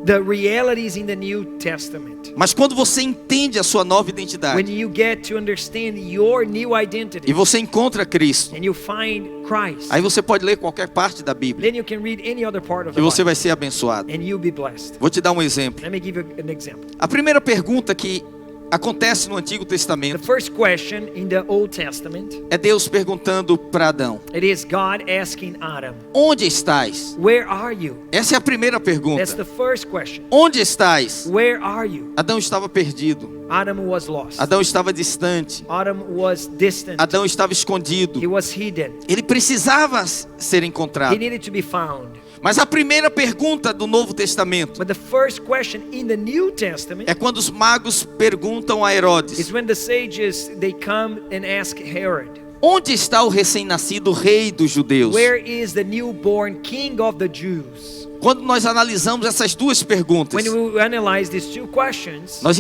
The reality is in the New Testament. Mas quando você entende a sua nova When identidade you get to understand your new e identity você encontra Cristo, and you find Christ, aí você pode ler qualquer parte da Bíblia then you can read any other part of e the você Bible vai ser abençoado. and you'll be blessed. Vou te dar um exemplo. Let me give you an example. A primeira pergunta que acontece no Antigo The Testamento first question in the Old Testament, é Deus perguntando para Adão: it is God asking Adam, onde estás? where are you? Essa é a primeira That's pergunta. the first question. Onde estás? Where are you? Adão estava perdido. Adam was lost. Adão estava distante. Adam was distant. Adão estava He escondido. was hidden. Ele precisava ser He encontrado. needed to be found. Mas a primeira pergunta do Novo Testamento But the first question in the New Testament é quando os magos perguntam a Herodes: is when the sages they come and ask Herod, onde está o recém-nascido rei dos judeus? where is the newborn king of the Jews? Quando nós analisamos essas duas perguntas, When we analyze these two questions, nós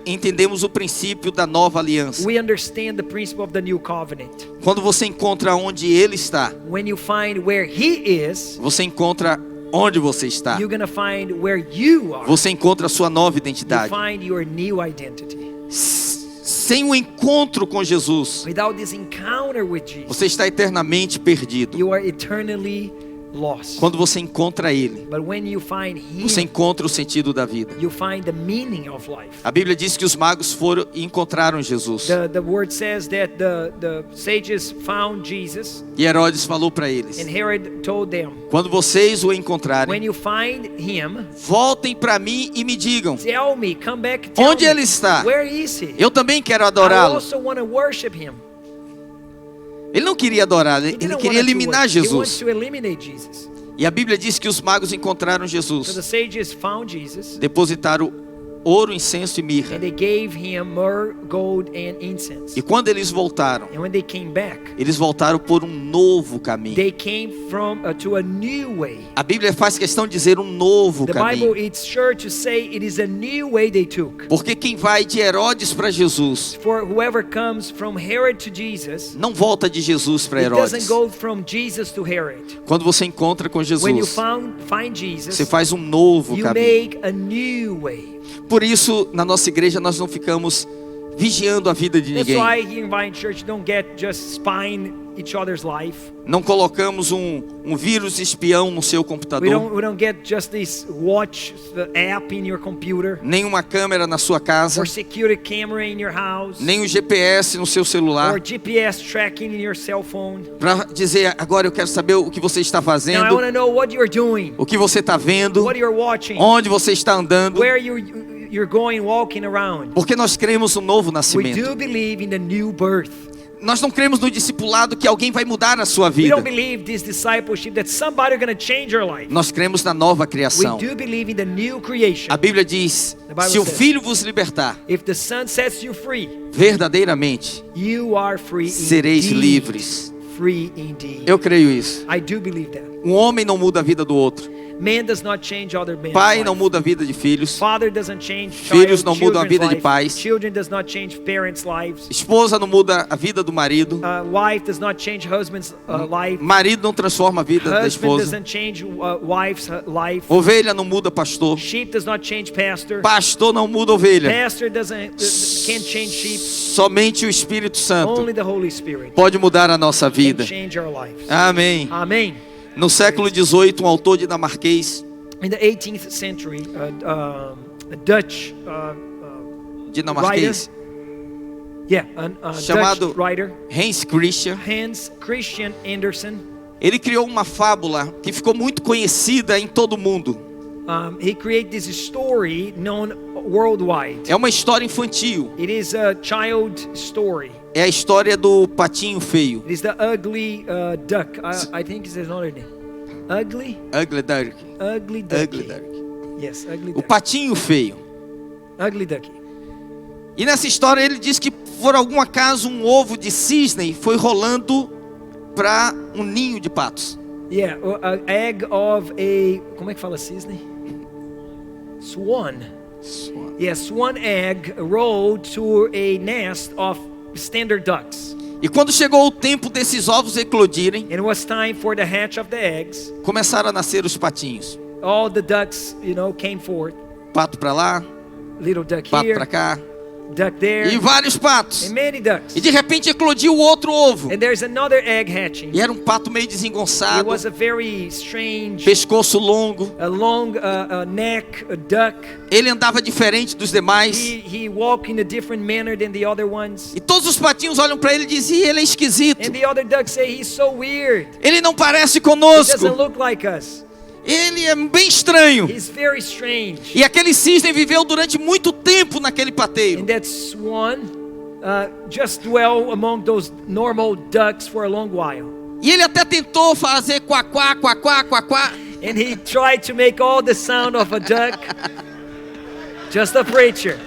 entendemos o princípio da nova aliança. we understand the principle of the new covenant. Quando você encontra onde ele está, When you find where he is, você encontra onde você está. you're going to find where you are. Você encontra a sua nova You identidade. find your new identity. Sem o encontro com Jesus, Without this encounter with Jesus, você está eternamente perdido. you are eternally lost. Quando você encontra Ele, But when you find você Him, encontra o sentido da vida. you find the meaning of life. A Bíblia diz que os magos foram e encontraram Jesus. The word says that the sages found Jesus, E Herodes falou para eles: and Herod told them, quando vocês o when encontrarem, you find Him, voltem para mim e me digam tell me, come back, tell onde me, ele está. where is He? Eu também quero I adorá-lo. also want to worship Him. Ele não queria adorar, He ele didn't queria want to eliminar worship. He wants Jesus. to eliminate Jesus. E a Bíblia diz que os magos encontraram So the Jesus, sages found Jesus, depositaram ouro, incenso e mirra. and they gave Him myrrh, gold, and incense. E quando eles voltaram, And when they came back, eles voltaram por um novo caminho. they came to a new way. A Bíblia faz questão de dizer um novo The Bible caminho. is sure to say it is a new way they took. Porque quem vai de Herodes para Jesus, For whoever comes from Herod to Jesus, não volta de Jesus para it doesn't Herodes. go from Jesus to Herod. Quando você encontra com When you Jesus, find Jesus, você faz um novo you caminho. make a new way. Por isso, na nossa igreja, nós não ficamos vigiando a vida de That's ninguém. why here in Vine Church, don't get just spying each other's life. Não colocamos um vírus espião no seu computador, We don't get just this watch the app in your computer, nenhuma câmera na sua casa, or security camera in your house, nem um GPS no seu celular, or GPS tracking in your cell phone. para dizer: agora eu quero saber o que você está Now I fazendo, want to know what you're doing, o que você está vendo, what you're watching, onde você está andando, where you're going, walking around. porque nós cremos no novo We nascimento. do believe in the new birth. Nós não cremos no discipulado que alguém vai mudar a sua We vida. don't believe this discipleship that somebody is going to change your life. Nós cremos na nova We criação. do believe in the new creation. A Bíblia diz: Bible se o says, Filho vos libertar, If the Son sets you free, verdadeiramente you are free sereis indeed. livres. Free indeed. Eu creio isso. I do believe that. Um homem não muda a vida do outro. Man does not change other men's Pai life. não muda a vida de filhos. Father doesn't change Filhos não mudam a vida de children's pais. life. Children does not change parents' lives. Esposa não muda a vida do marido. Wife does not change husband's life. Marido não transforma a vida da Husband esposa. doesn't change wife's life. Ovelha não muda pastor. Sheep does not change pastor. Pastor não muda ovelha. Pastor can't change sheep. Somente o Espírito Santo Only the Holy Spirit pode mudar a nossa can vida. change our lives. Amém. Amen. No século XVIII, um autor dinamarquês, In the 18th century, a Dutch dinamarquês, a chamado Dutch writer, Hans Christian, Hans Christian Andersen, ele criou uma fábula que ficou muito conhecida em todo o mundo. he created this story known worldwide. É uma história infantil. It is a child story. É a história do patinho feio. It is the ugly duck. I think it's another name. Ugly Ugly Duck. duck. Ugly Duck. Yes, ugly O duck. patinho feio. Ugly ducky. E nessa história ele diz que por algum acaso um ovo de cisne foi rolando para um ninho de patos. Yeah, an egg of a, como é que fala cisne? Swan. Yes, swan egg rolled to a nest of standard ducks. E quando chegou o tempo desses ovos eclodirem, And it was time for the hatch of the eggs. começaram a nascer os patinhos. All the ducks, came forth. Pato para lá, Little duck pato here, para cá duck there, e vários patos. and many ducks. E de repente eclodiu o outro ovo. And there's another egg hatching. E era um pato meio It desengonçado, was a very strange, pescoço longo. a long neck, a duck. Ele andava diferente dos demais. He walked in a different manner than the other ones. E todos os patinhos olham para ele e dizem: ele é esquisito. And the other ducks say, he's so weird. Ele não parece He conosco. doesn't look like us. Ele é bem estranho. He's very strange. E aquele cisne viveu durante muito tempo naquele pateiro. And that swan just dwell among those normal ducks for a long while. E ele até tentou fazer quaquá, quaquá, quaquá. And he tried to make all the sound of a duck. Just a preacher.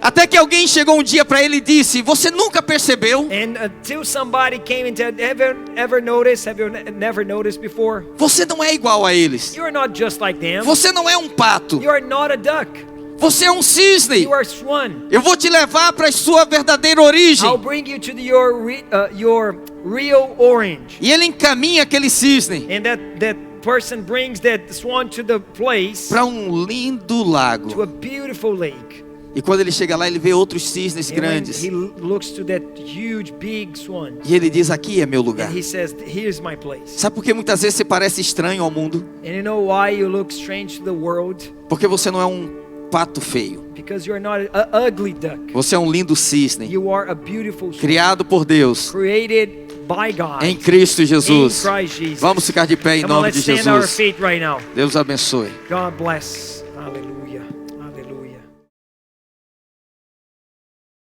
Até que alguém chegou um dia para ele e disse: você nunca percebeu? And until somebody came and said, ever noticed? Have you never noticed before? Você não é igual a eles. You're not just like them. Você não é um pato. You are not a duck. Você é um cisne. You are swan. Eu vou te levar para a sua verdadeira origem. I'll bring you to your real orange. E ele encaminha aquele cisne And that person brings that swan to the place, para um lindo to lago. a beautiful lake. E quando ele chega lá, ele vê outros cisnes And when grandes. he looks to that huge huge, big swan. E ele diz: aqui é meu lugar. And he says, here's my place. Sabe por que muitas vezes você parece estranho ao mundo? And you know why you look strange to the world? Porque você não é um pato feio. Because you're not an ugly duck. Você é um lindo cisne, You are a beautiful swan. criado por Deus Created by God. em Cristo Jesus. In Christ Jesus. Vamos ficar de pé em Come on, nome let's de stand our Jesus. feet right now. Deus abençoe. God bless.